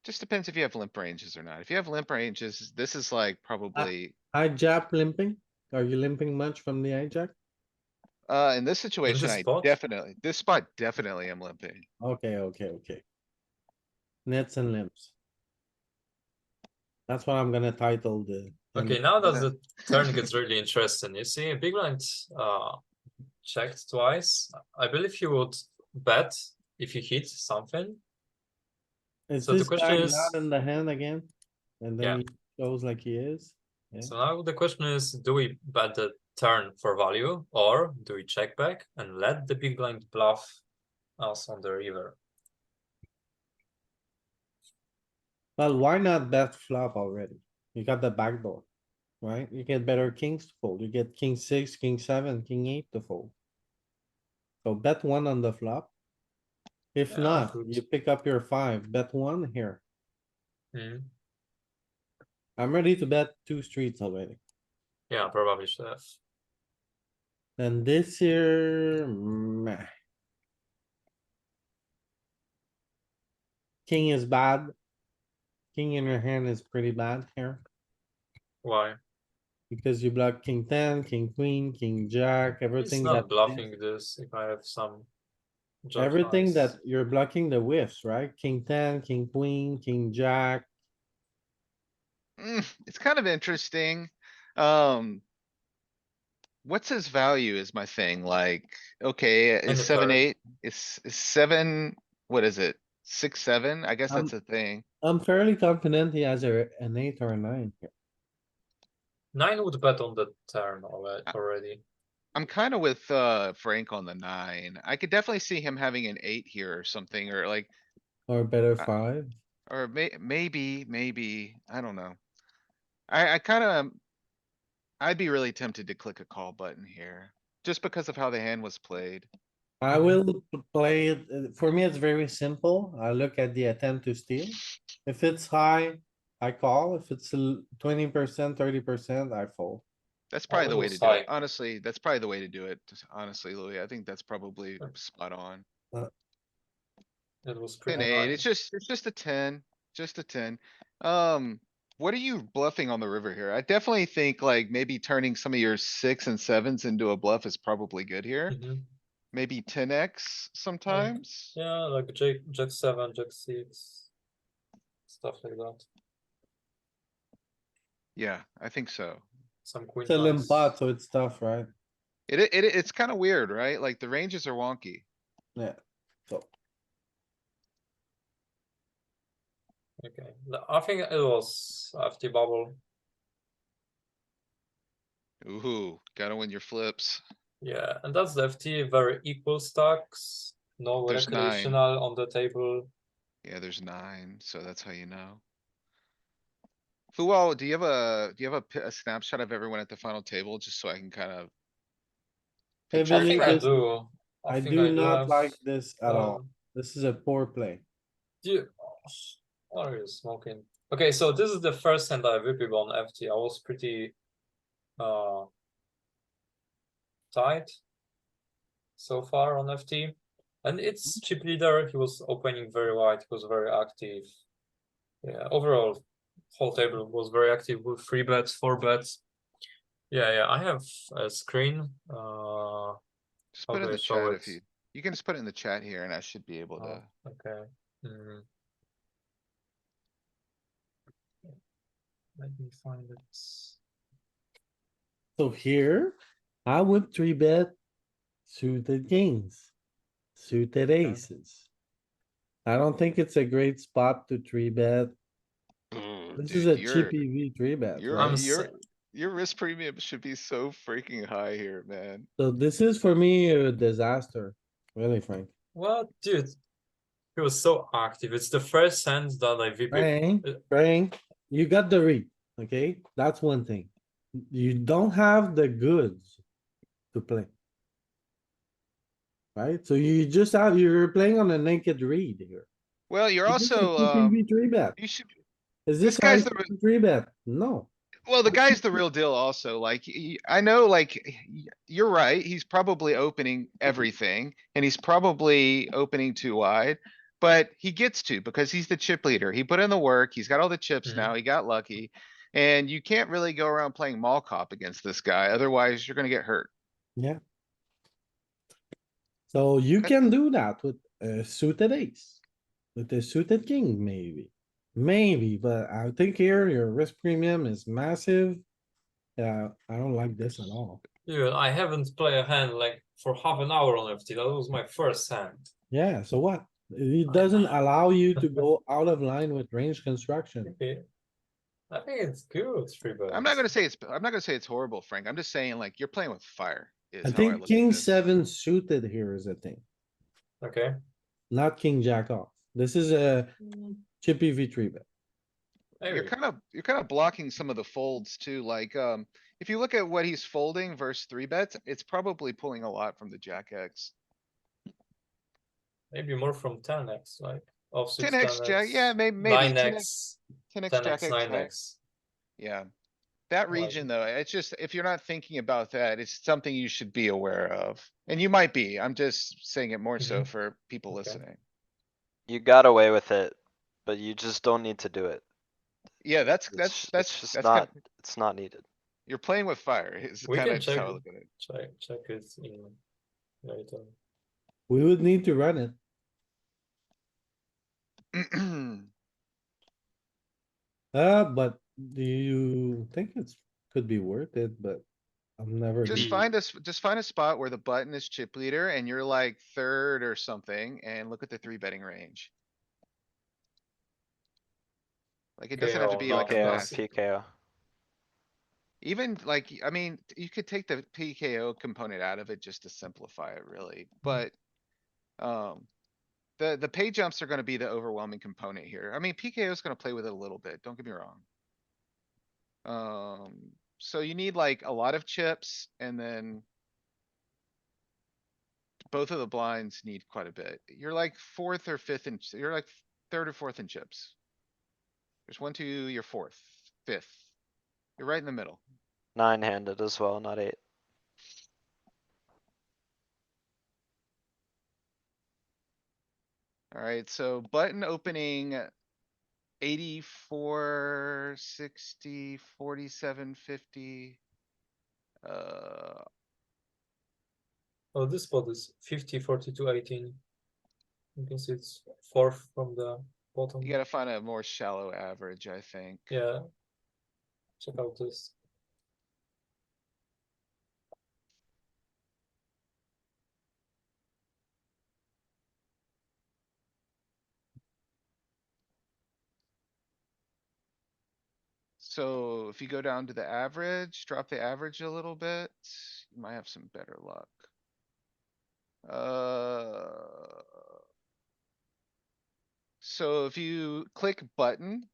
S2: Just depends if you have limp ranges or not. If you have limp ranges, this is like probably,
S1: Hijack limping? Are you limping much from the hijack?
S2: In this situation, I
S3: spot?
S2: definitely, this spot definitely am limping.
S1: Okay. Nets and limps. That's what I'm gonna title the.
S3: Okay, now that the turn gets really interesting, you see, big blind checked twice. I believe he would bet if he hits something.
S1: Is
S3: So the
S1: this guy
S3: question is,
S1: not in the hand again? And
S3: Yeah.
S1: then he shows like he is? Yeah.
S3: so now the question is, do we bet the turn for value or do we check back and let the big blind bluff us on the river?
S1: Well, why not bet flop already? You got the back door, right? You get better kings to fold. You get king six, king seven, king eight to fold. So bet one on the flop. If
S3: Yeah, I
S1: not,
S3: could.
S1: you pick up your five, bet one here.
S3: Hmm.
S1: I'm ready to bet two streets already.
S3: Yeah, probably should have.
S1: And this here, meh. King is bad. King in your hand is pretty bad here.
S3: Why?
S1: Because you block king ten, king queen, king jack,
S3: It's
S1: everything that.
S3: not bluffing this if I have some jack
S1: Everything that
S3: highs.
S1: you're blocking the whiffs, right? King ten, king queen, king jack.
S2: It's kind of interesting. Um. What's his value is my thing, like, okay,
S3: And
S2: is
S3: the
S2: seven,
S3: turn.
S2: eight, is seven, what is it? 6, 7? I guess that's
S1: Um,
S2: a thing.
S1: I'm fairly confident he has an eight or a nine here.
S3: 9 would bet on the turn
S2: I-
S3: already.
S2: I'm kinda with, Frank on the 9. I could definitely see him having an 8 here or something, or like,
S1: Or better
S2: Uh,
S1: five.
S2: or maybe, I don't know. I kinda, I'd be really tempted to click a call button here, just because of how the hand was played.
S1: I will play it. For me, it's very simple. I look at the attempt to steal. If it's high, I call. If it's 20%, 30%, I fold.
S2: That's
S3: Oh,
S2: probably
S3: it
S2: the way
S3: was
S2: to do it.
S3: high.
S2: Honestly, that's probably the way to do it, honestly, Louis. I think that's probably spot on.
S3: It was pretty
S2: 10-8,
S3: high.
S2: it's just a 10, just a 10. What are you bluffing on the river here? I definitely think like maybe turning some of your 6 and 7s into a bluff is probably good here.
S3: Mhm.
S2: Maybe 10x sometimes.
S3: Yeah, like Jack 7, Jack 6, stuff like that.
S2: Yeah, I think so.
S3: Some queen
S1: It's a limp
S3: nines.
S1: pot, so it's tough, right?
S2: It's kinda weird, right? Like the ranges are wonky.
S1: Yeah, so.
S3: Okay, I think it was FT bubble.
S2: Ooh, gotta win your flips.
S3: Yeah, and that's the FT, very equal stacks. No
S2: There's 9.
S3: recreational on the table.
S2: Yeah, there's 9, so that's how you know. Fual, do you have a snapshot of everyone at the final table, just so I can kind of?
S1: Hey,
S3: I
S2: picture
S3: think
S1: Vinny,
S3: I
S2: everybody?
S3: do.
S1: I
S3: think
S1: do
S3: I do
S1: not
S3: have.
S1: like this at all.
S3: um,
S1: This is a poor play.
S3: Dude, what are you smoking? Okay, so this is the first hand I VP on FT. I was pretty tight so far on FT. And it's chip leader. He was opening very wide, he was very active. Yeah, overall, whole table was very active with 3 bets, 4 bets. Yeah, I have a screen.
S2: Just
S3: How
S2: put it in
S3: do I
S2: the
S3: show
S2: chat
S3: it?
S2: if you can just put it in the chat here and I should be able to.
S3: Okay. Mm. Let me find it.
S1: So here, I would three bet suited kings, suited aces. I don't think it's a great spot to three bet. This is
S2: Dude,
S1: a cheap EV three bet,
S3: I'm
S1: right?
S2: your risk premium should be so freaking high here, man.
S1: So this is for me a disaster, really, Frank.
S3: Well, dude, he was so active. It's the first hand that I VP.
S1: Frank, you got the read, okay? That's one thing. You don't have the goods to play. Right? So you're playing on a naked read here.
S2: Well, you're
S1: Is this a
S2: also,
S1: cheap EV three bet?
S2: you should,
S1: Is
S2: this
S1: this how
S2: guy's
S1: you
S2: the,
S1: three bet? No.
S2: well, the guy's the real deal also, like, I know, like, you're right, he's probably opening everything, and he's probably opening too wide. But he gets to, because he's the chip leader, he put in the work, he's got all the chips
S3: Mhm.
S2: now, he got lucky. And you can't really go around playing mall cop against this guy, otherwise you're gonna get hurt.
S1: Yeah. So you
S2: Okay.
S1: can do that with a suited ace. With a suited king, maybe. Maybe, but I think here your risk premium is massive. Yeah, I don't like this at all.
S3: Dude, I haven't played a hand like for half an hour on FT. That was my first hand.
S1: Yeah, so what? It doesn't allow you to go out of line with range construction.
S3: Okay. I think it's good, three
S2: I'm not gonna
S3: bets.
S2: say it's horrible, Frank. I'm just saying like you're playing with fire
S1: I
S2: is how I
S1: think
S2: look at
S1: king
S2: this.
S1: seven suited here is a thing,
S3: Okay.
S1: not king jack off. This is a chippy V three bet.
S2: You're
S3: Maybe.
S2: kind of blocking some of the folds too, like, if you look at what he's folding versus three bets, it's probably pulling a lot from the jack X.
S3: Maybe more from 10x, like offsuit
S2: 10x jack, yeah,
S3: 10x,
S2: maybe
S3: 9x,
S2: 10x jack
S3: 10x,
S2: X high.
S3: 9x.
S2: Yeah. That
S3: I like
S2: region
S3: it.
S2: though, it's just, if you're not thinking about that, it's something you should be aware of. And you might be, I'm just saying it more so
S3: Mhm.
S2: for people
S3: Okay.
S2: listening.
S8: You got away with it, but you just don't need to do it.
S2: Yeah,
S8: It's just
S2: that's kind
S8: not,
S2: of,
S8: it's not needed.
S2: you're playing with fire, is
S3: We
S2: kind
S3: can
S2: of just
S3: check
S2: how I look at it.
S3: check it in later.
S1: We would need to run it. But do you think it's, could be worth it, but I'm never.
S2: Just
S1: gonna-
S2: just find a spot where the button is chip leader and you're like third or something and look at the three betting range. Like it doesn't have to
S3: KO,
S2: be like
S3: not
S2: a
S8: PKO,
S2: massive,
S3: massive.
S8: PKO.
S2: even like, I mean, you could take the PKO component out of it just to simplify it really, but. Um, the pay jumps are gonna be the overwhelming component here. I mean, PKO is gonna play with it a little bit, don't get me wrong. So you need like a lot of chips and then. Both of the blinds need quite a bit. You're like fourth or fifth in, you're like third or fourth in chips. There's one, two, you're fourth, fifth. You're right in the middle.
S8: 9-handed as well, not 8.
S2: Alright, so button opening. 84, 60, 47, 50.
S3: Oh, this spot is 50, 42, 18. You can see it's fourth from the bottom.
S2: You gotta find a more shallow average, I think.
S3: Yeah. Check out this.
S2: So if you go down to the average, drop the average a little bit, you might have some better luck. So if you click button.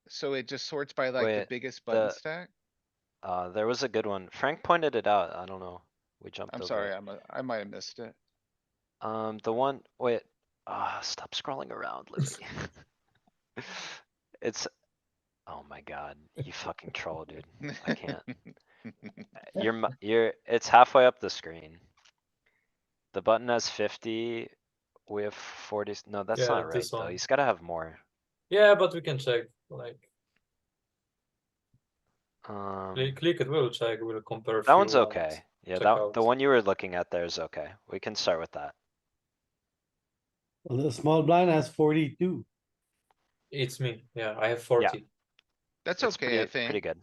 S2: So it just sorts by like the
S8: Wait,
S2: biggest button
S8: the,
S2: stack?
S8: there was a good one. Frank pointed it out. I don't know. We jumped
S2: I'm
S8: over
S2: sorry,
S8: it.
S2: I might have missed it.
S8: The one, wait, stop scrolling around, Louis. It's, oh my god, you fucking troll, dude. I can't. It's halfway up the screen. The button has 50. We have 40. No, that's
S3: Yeah,
S8: not right
S3: this
S8: though.
S3: one.
S8: He's gotta have more.
S3: Yeah, but we can check. Like
S8: Um,
S3: click it. We'll check. We'll compare.
S8: that
S3: Few
S8: one's
S3: and
S8: okay. Yeah,
S3: check out.
S8: the one you were looking at there is okay. We can start with that.
S1: Well, the small blind has 42.
S3: It's me. Yeah, I have 40.
S2: That's
S8: It's
S2: okay, I
S8: pretty
S2: think.
S8: good.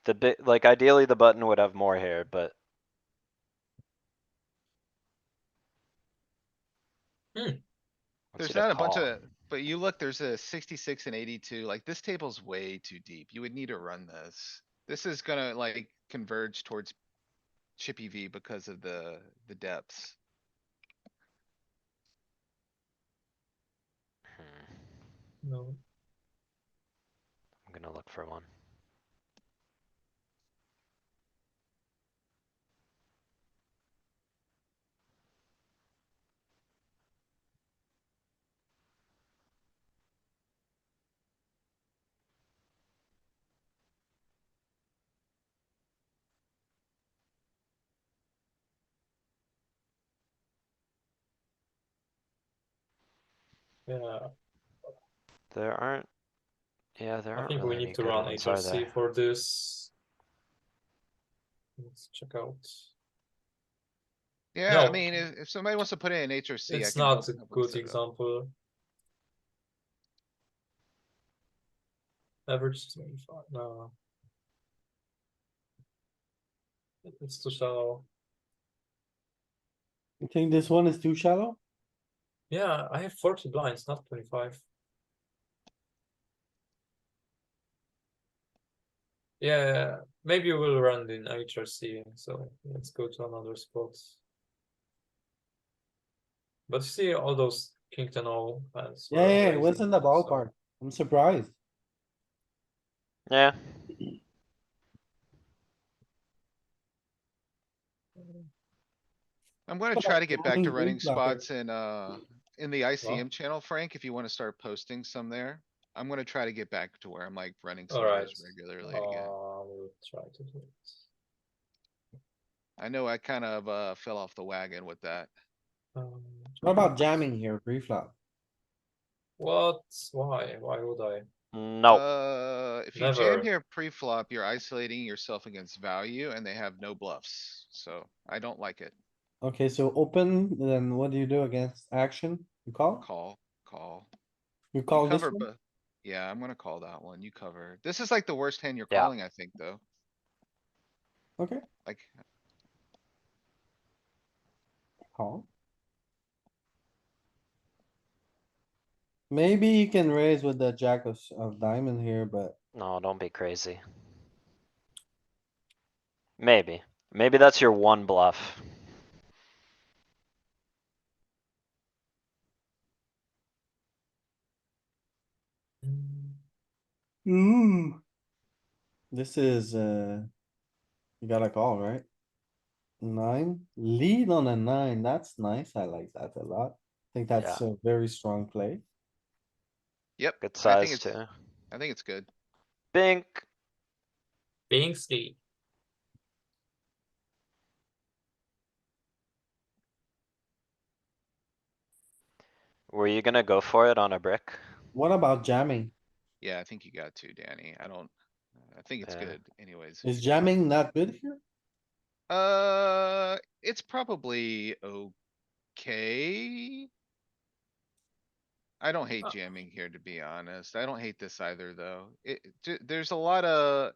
S8: The bit, like ideally the button would have more here, but
S3: Hmm.
S8: let's see
S2: There's
S8: the
S2: not a bunch
S8: call.
S2: of, but you look, there's a 66 and 82, like this table's way too deep. You would need to run this. This is gonna like converge towards chippy V because of the depths.
S3: No.
S8: I'm gonna look for one.
S3: Yeah,
S8: There aren't, yeah, there
S3: I
S8: aren't
S3: think we
S8: really
S3: need
S8: any
S3: to
S8: good
S3: run
S8: ones, are
S3: HRC
S8: there?
S3: for this. Let's check out.
S2: Yeah, I
S3: No.
S2: mean, if somebody wants to put in an HRC, I
S3: It's
S2: can help.
S3: not a
S2: help with
S3: good
S2: setup.
S3: example. Average 25, no. It's too shallow.
S1: You think this one is too shallow?
S3: Yeah, I have 40 blinds, not 25. Yeah, maybe we'll run in HRC, so let's go to another spot. But you see all those king ten all hands.
S1: Yeah,
S3: were
S1: yeah, it was
S3: raising,
S1: in the
S3: so-
S1: ballpark. I'm surprised.
S8: Yeah,
S2: I'm gonna try to get back to
S1: Jamming
S2: running
S1: pre-flop here.
S2: spots in the ICM channel, Frank, if you wanna start posting some there. I'm gonna try to get back to where I'm like running some of
S3: Alright.
S2: those regularly again.
S3: We'll try to do it.
S2: I know I kind of, fell off the wagon with that.
S3: Um,
S1: What about jamming here pre-flop?
S3: What? Why? Why would I?
S8: no,
S2: If you jam
S3: Never.
S2: here pre-flop, you're isolating yourself against value and they have no bluffs, so I don't like it.
S1: Okay, so open, then what do you do against action? You call?
S2: Call, call.
S1: You
S2: You
S1: call this
S2: cover,
S1: one?
S2: but, yeah, I'm gonna call that one. You cover. This is like the worst hand you're
S8: Yeah.
S2: calling, I think, though.
S1: Okay,
S2: Like,
S1: call. Maybe you can raise with the jack of diamond here, but
S8: no, don't be crazy. Maybe that's your one bluff.
S1: ooh. This is, you gotta call, right? Nine, lead on a nine, that's nice, I like that a lot. I think that's
S8: Yeah.
S1: a very strong play.
S2: yep,
S8: Good
S2: I think
S8: size
S2: it's,
S8: too.
S2: I think it's good.
S8: Bink.
S3: Bingsky.
S8: Were you gonna go for it on a brick?
S1: What about jamming?
S2: Yeah, I think you got to, Danny. I think it's
S8: Yeah.
S2: good anyways.
S1: Is jamming not good here?
S2: It's probably okay. I don't hate
S3: Uh.
S2: jamming here, to be honest. I don't hate this either, though. There's a lot of.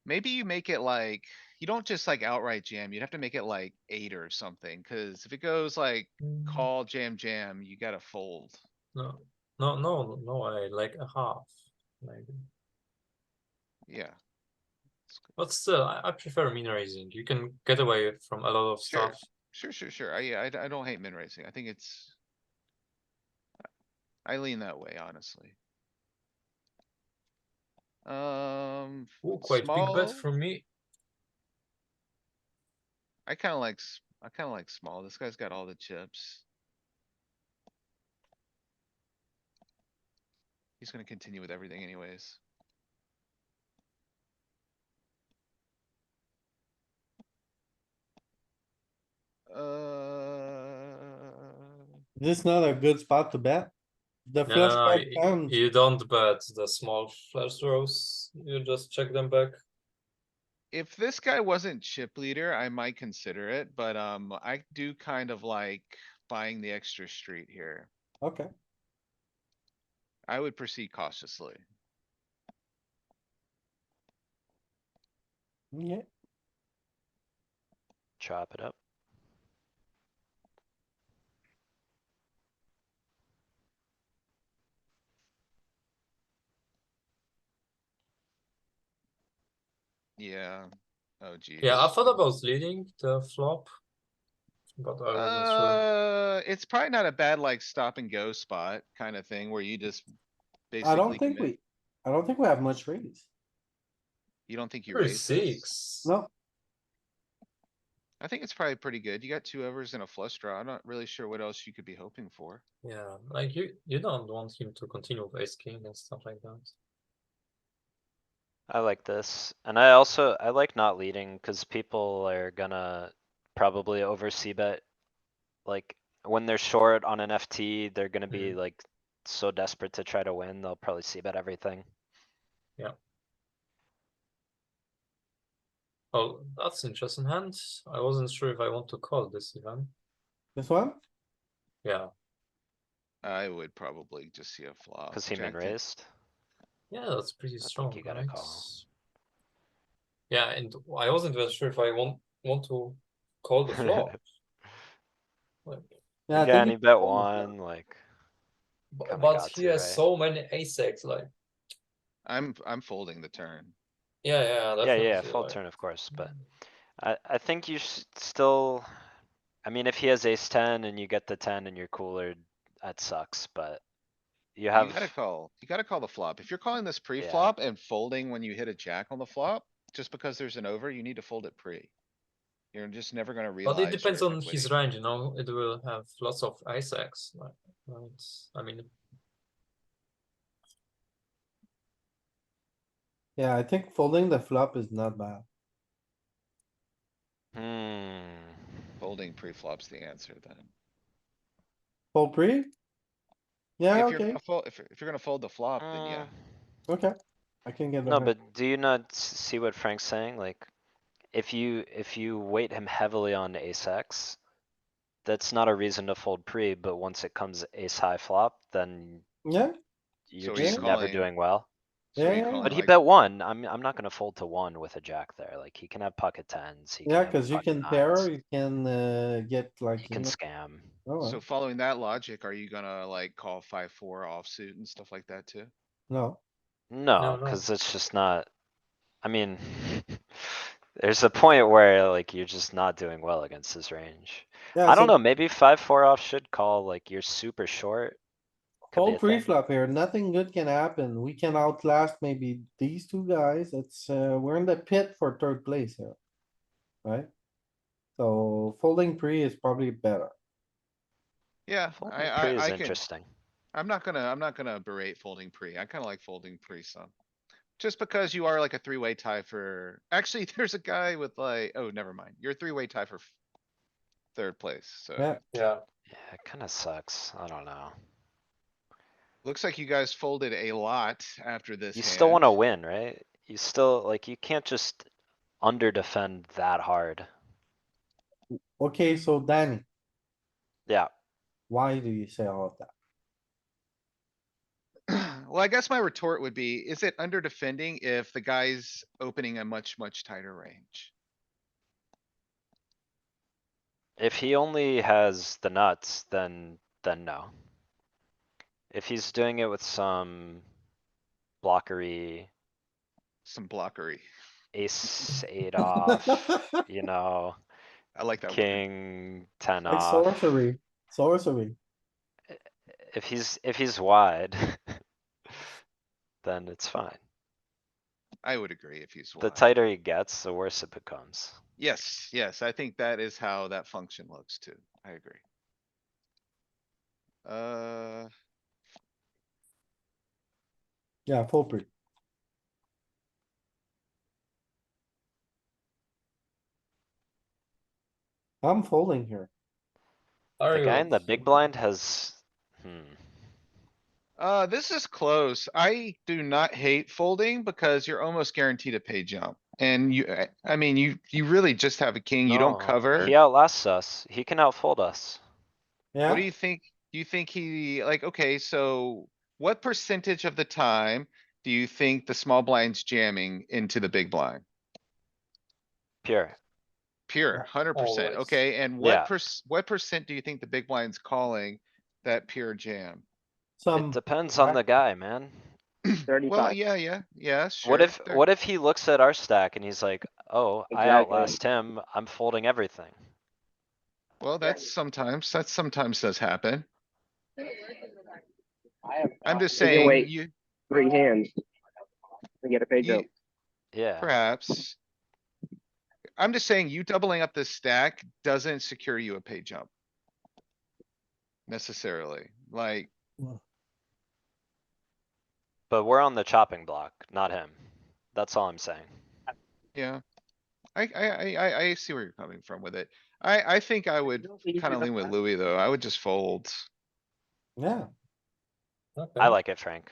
S2: Maybe you make it like, you don't just like outright jam. You'd have to make it like 8 or something, cuz if it goes like call, jam, jam, you gotta fold.
S3: No, no, I like a half, maybe.
S2: Yeah.
S3: But still, I prefer min raising. You can get away from a lot of
S2: Sure,
S3: stuff.
S2: sure. I don't hate min raising. I think it's. I lean that way, honestly.
S3: Ooh, quite big bet
S2: Small,
S3: from me.
S2: I kinda like small. This guy's got all the chips. He's gonna continue with everything anyways.
S1: This not a good spot to bet? The
S3: No,
S1: flush
S3: no,
S1: card comes.
S3: you don't bet the small flush draws. You just check them back.
S2: If this guy wasn't chip leader, I might consider it, but, I do kind of like buying the extra street here.
S1: Okay,
S2: I would proceed cautiously.
S1: yeah,
S8: Chop it up.
S2: Yeah. Oh geez.
S3: Yeah, I thought about leading the flop, but I wasn't sure.
S2: It's probably not a bad like stop and go spot kind of thing where you just
S1: I don't
S2: basically
S1: think
S2: commit.
S1: I don't think we have much raise.
S2: You don't think you
S3: Or
S2: raise this?
S3: 6.
S1: No,
S2: I think it's probably pretty good. You got 2 overs and a flush draw. I'm not really sure what else you could be hoping for.
S3: Yeah, like you don't want him to continue with ace king and stuff like that.
S8: I like this. And I like not leading cuz people are gonna probably over c-bet. Like when they're short on an FT, they're gonna be like so desperate to try to win, they'll probably c-bet everything.
S3: Oh, that's interesting hand. I wasn't sure if I want to call this even.
S1: This one?
S3: Yeah,
S2: I would probably just see a flop.
S8: Cause he min
S2: Jack ten.
S8: raised.
S3: yeah, that's pretty
S8: I
S3: strong,
S8: think you gotta
S3: right?
S8: call.
S3: Yeah, and I wasn't even sure if I want to call the flop. Like,
S1: Yeah, I
S8: Again,
S1: think
S8: he
S1: it's
S8: bet
S1: almost
S8: one, like, kinda
S3: but
S8: got
S3: he
S8: to,
S3: has
S8: right?
S3: so many ace-X, like,
S2: I'm folding the turn.
S3: yeah,
S8: Yeah,
S3: definitely,
S8: full
S3: like.
S8: turn, of course, but I think you still, I mean, if he has ace ten and you get the 10 and you're cooler, that sucks, but you
S2: You
S8: have,
S2: gotta call the flop. If you're calling this
S8: yeah,
S2: pre-flop and folding when you hit a jack on the flop, just because there's an over, you need to fold it pre. You're just never gonna
S3: But
S2: realize
S3: it depends
S2: your
S3: on his
S2: equity.
S3: range, you know, it will have lots of ace-X, like, I mean,
S1: Yeah, I think folding the flop is not bad.
S2: Folding pre-flop's the answer then.
S1: Fold pre? Yeah,
S2: If you're
S1: okay,
S2: gonna fold, if you're gonna fold the flop, then yeah.
S1: okay. I can get
S8: No,
S1: behind.
S8: but do you not see what Frank's saying? Like, if you weight him heavily on ace X, that's not a reason to fold pre, but once it comes ace high flop, then
S1: Yeah,
S8: you're
S2: So are you
S8: just never
S2: calling,
S8: doing well.
S2: so are you
S1: yeah,
S2: calling
S8: But he
S2: like,
S8: bet one. I'm not gonna fold to one with a jack there. Like, he can have pocket tens, he can
S1: yeah,
S8: have
S1: cuz you
S8: pocket
S1: can pair,
S8: nines,
S1: you can get like,
S8: he
S1: you
S8: can
S1: know,
S8: scam.
S1: oh,
S2: so following that logic, are you gonna like call 5-4 offsuit and stuff like that too?
S1: no.
S8: No,
S3: no.
S8: cuz it's just not, I mean, there's a point where like you're just not doing well against this range.
S1: Yeah,
S8: I don't
S1: so
S8: know, maybe 5-4 off should call, like you're super short. Could be
S1: fold
S8: a thing.
S1: pre-flop here, nothing good can happen. We can outlast maybe these two guys. It's, we're in the pit for third place here. Right? So folding pre is probably better.
S2: Yeah,
S8: Folding pre is
S2: I can,
S8: interesting.
S2: I'm not gonna berate folding pre. I kinda like folding pre some. Just because you are like a three-way tie for, actually, there's a guy with like, oh, never mind. You're a three-way tie for third place, so.
S1: Yeah,
S3: Yeah,
S8: Yeah, it kinda sucks. I don't know.
S2: Looks like you guys folded a lot after this
S8: You still
S2: hand.
S8: wanna win, right? You still, like, you can't just under defend that hard.
S1: okay, so Danny,
S8: Yeah,
S1: why do you say all of that?
S2: Well, I guess my retort would be, is it under defending if the guy's opening a much, much tighter range?
S8: if he only has the nuts, then no. If he's doing it with some blockery,
S2: Some blockery.
S8: ace eight off, you know,
S2: I like that word.
S8: king 10
S1: Like
S8: off.
S1: sorcery, sorcery.
S8: If he's wide, then it's fine.
S2: I would agree if he's
S8: The
S2: wide.
S8: tighter he gets, the worse it becomes.
S2: Yes, yes, I think that is how that function looks too. I agree.
S1: Yeah, fold pre. I'm folding here.
S3: are
S8: The guy
S3: you?
S8: in the big blind has,
S2: This is close. I do not hate folding because you're almost guaranteed to pay jump. And you, I mean, you really just have a king, you don't
S8: no,
S2: cover.
S8: he outlasts us. He can outfold us.
S2: What do
S1: Yeah,
S2: you think? Do you think he, like, okay, so what percentage of the time do you think the small blind's jamming into the big blind?
S8: Pure.
S2: Pure, 100%.
S3: Always.
S2: Okay, and
S8: Yeah,
S2: what percent do you think the big blind's calling that pure jam?
S8: it
S1: some.
S8: depends on the guy, man.
S2: Well,
S9: 35.
S2: yeah, sure.
S8: What if he looks at our stack and he's like, oh, I
S9: Exactly.
S8: outlast him, I'm folding everything.
S2: Well, that sometimes does happen.
S9: I have.
S2: I'm just
S9: You can
S2: saying,
S9: wait
S2: you,
S9: 3 hands to get a pay
S2: you,
S9: jump.
S8: Yeah,
S2: perhaps. I'm just saying you doubling up this stack doesn't secure you a pay jump. Necessarily, like,
S8: but we're on the chopping block, not him. That's all I'm saying.
S2: yeah. I see where you're coming from with it. I think I would kinda lean with Louis, though. I would just fold.
S1: Yeah,
S3: Okay.
S8: I like it, Frank.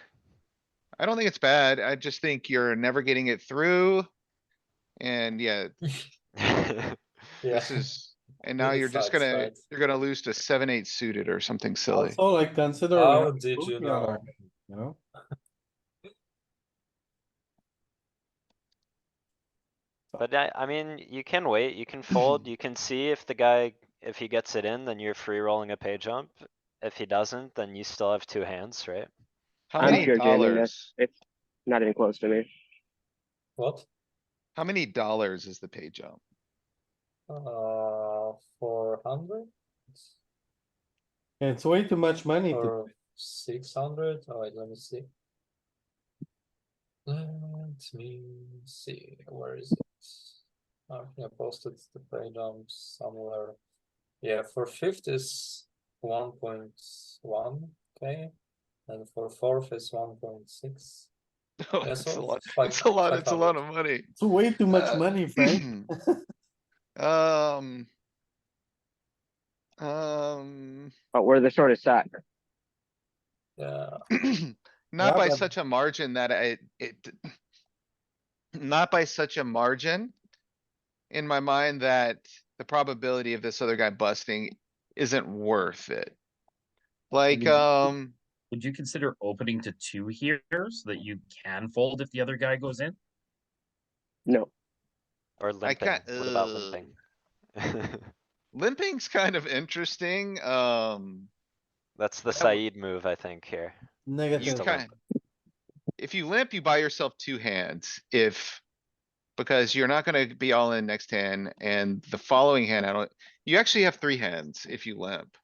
S2: I don't think it's bad. I just think you're never getting it through. And yeah,
S3: Yeah.
S2: this is, and now
S3: Really
S2: you're just
S3: sucks, right?
S2: you're gonna lose to 7-8 suited or something silly.
S1: Also, like, consider.
S3: How
S1: what
S3: did
S1: both
S3: you
S1: the other,
S3: know?
S1: You know?
S8: But I mean, you can wait, you can fold, you can see if the guy, if he gets it in, then you're free rolling a pay jump. If he doesn't, then you still have two hands, right?
S2: How
S9: I'm
S2: many
S9: pure jamming this.
S2: dollars?
S9: It's not even close to me.
S3: What?
S2: How many dollars is the pay jump?
S3: 400
S1: It's way too much money to,
S3: or 600? Oh, wait, let me see. Let me see. Where is it? Oh, I posted the pay jump somewhere. Yeah, for fifth is 1.1k, and for fourth is 1.6.
S2: Oh,
S3: Yeah,
S2: it's a
S3: so
S2: lot.
S3: five,
S2: It's a lot. It's a
S3: 500.
S2: lot of money.
S1: it's way too much money, Frank.
S2: Um,
S9: But we're the shortest side.
S3: Yeah,
S2: not
S1: Yeah,
S2: by
S1: but-
S2: such a margin that not by such a margin in my mind that the probability of this other guy busting isn't worth it. Like,
S4: Would you consider opening to 2 here so that you can fold if the other guy goes in?
S9: No.
S8: Or
S2: I
S8: limping,
S2: can't,
S8: what about limping?
S2: limping's kind of interesting.
S8: That's the
S2: That would-
S8: Saeed move, I think, here.
S2: You
S1: Negative.
S8: to
S2: kind, if you limp, you buy yourself two hands because you're not gonna be all in next hand and the following hand, you actually have three hands if you limp.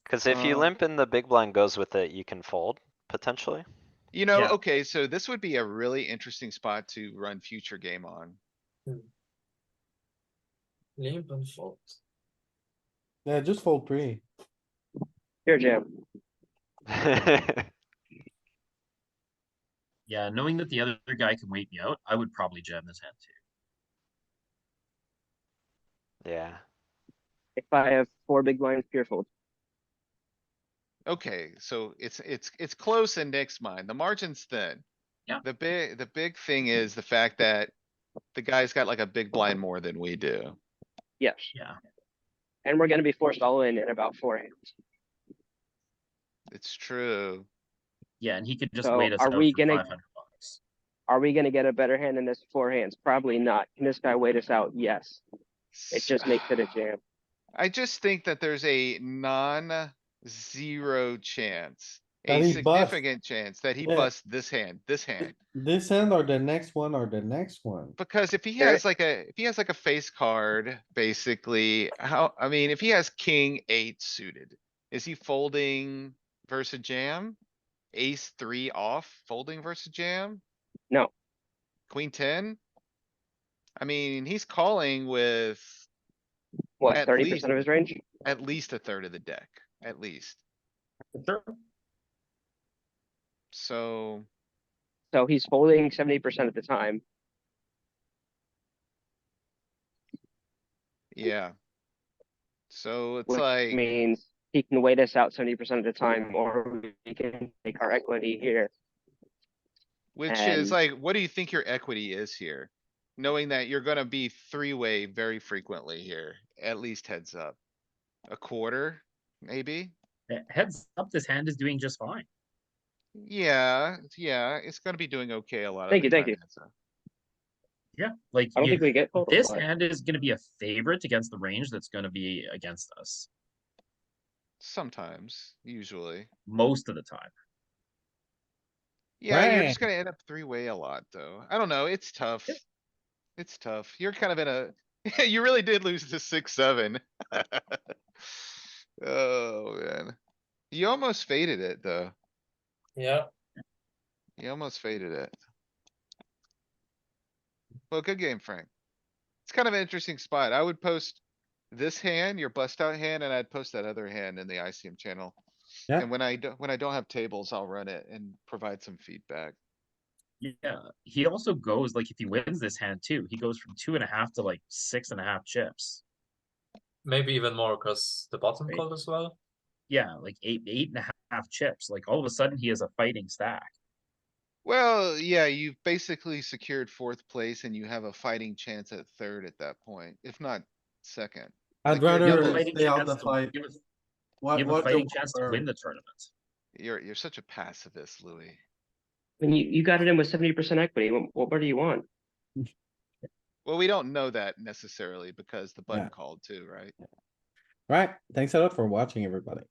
S8: Cause if you
S2: Uh,
S8: limp and the big blind goes with it, you can fold, potentially.
S2: You know,
S4: Yeah.
S2: okay, so this would be a really interesting spot to run future game on.
S3: limp and fold.
S1: Yeah, just fold three.
S9: Pure jam.
S4: Yeah, knowing that the other guy can wait me out, I would probably jam this hand too.
S8: Yeah,
S9: If I have 4 big blinds, pure fold.
S2: Okay, so it's close in Nick's mind. The margin's thin.
S4: Yeah.
S2: The big thing is the fact that the guy's got like a big blind more than we do.
S9: Yes.
S4: Yeah.
S9: And we're gonna be forced all in about 4 hands.
S2: It's true.
S4: Yeah, and he could just
S9: So,
S4: wait us
S9: are
S4: out
S9: we
S4: for
S9: gonna-
S4: 500 bucks.
S9: Are we gonna get a better hand than this 4 hands? Probably not. Can this guy wait us out? Yes. It just makes it a jam.
S2: I just think that there's a non-zero chance,
S1: That
S2: a
S1: he busts.
S2: significant chance that he
S1: Yeah.
S2: busts this hand.
S1: This hand or the next one or the next one.
S2: Because if he
S9: There-
S2: has like a face card, basically, I mean, if he has king eight suited, is he folding versus jam? Ace three off, folding versus jam?
S9: No.
S2: Queen ten? I mean, he's calling with
S9: What,
S2: At
S9: 30% of his range?
S2: at least a third of the deck, at least.
S4: Sure.
S2: So,
S9: So he's folding 70% of the time.
S2: yeah. So it's
S9: Which
S2: like,
S9: means he can wait us out 70% of the time, or we can take our equity here.
S2: which is
S9: and-
S2: like, what do you think your equity is here? Knowing that you're gonna be three-way very frequently here, at least heads up. A quarter, maybe?
S4: Heads up, this hand is doing just fine.
S2: Yeah, it's gonna be doing okay a lot of
S9: Thank
S2: the
S9: you, thank
S2: time,
S9: you.
S2: heads up.
S4: Yeah, like
S9: I don't
S4: you,
S9: think we get total.
S4: this
S9: but
S4: hand is going to be a favorite against the range that's going to be against us
S2: Sometimes, usually.
S4: most of the time.
S2: Yeah, you're just
S1: Right.
S2: gonna end up three-way a lot, though. I don't know, it's tough. It's tough. You're kind of in a, you really did lose to 6-7. Oh, man. You almost faded it, though.
S3: Yeah,
S2: You almost faded it. Well, good game, Frank. It's kind of an interesting spot. I would post this hand, your bust out hand, and I'd post that other hand in the ICM channel.
S1: Yeah.
S2: And when I don't have tables, I'll run it and provide some feedback.
S4: Yeah, he also goes like if he wins this hand too, he goes from 2.5 to like 6.5 chips.
S3: maybe even more because the bottom
S4: Right.
S3: called as well.
S4: Yeah, like 8.5 chips. Like all of a sudden he has a fighting stack.
S2: Well, yeah, you've basically secured fourth place and you have a fighting chance at third at that point, if not second.
S1: I'd
S2: Like, you're-
S4: You have a
S1: rather
S4: fighting
S1: stay out
S4: chance
S1: the fight.
S4: you have
S1: What,
S4: a
S1: what?
S4: fighting chance to win the tournament.
S2: You're such a pacifist, Louis.
S9: When you got it in with 70% equity, what more do you want?
S2: Well, we don't know that necessarily because the button
S1: Yeah.
S2: called too, right?
S1: Right, thanks a lot for watching, everybody.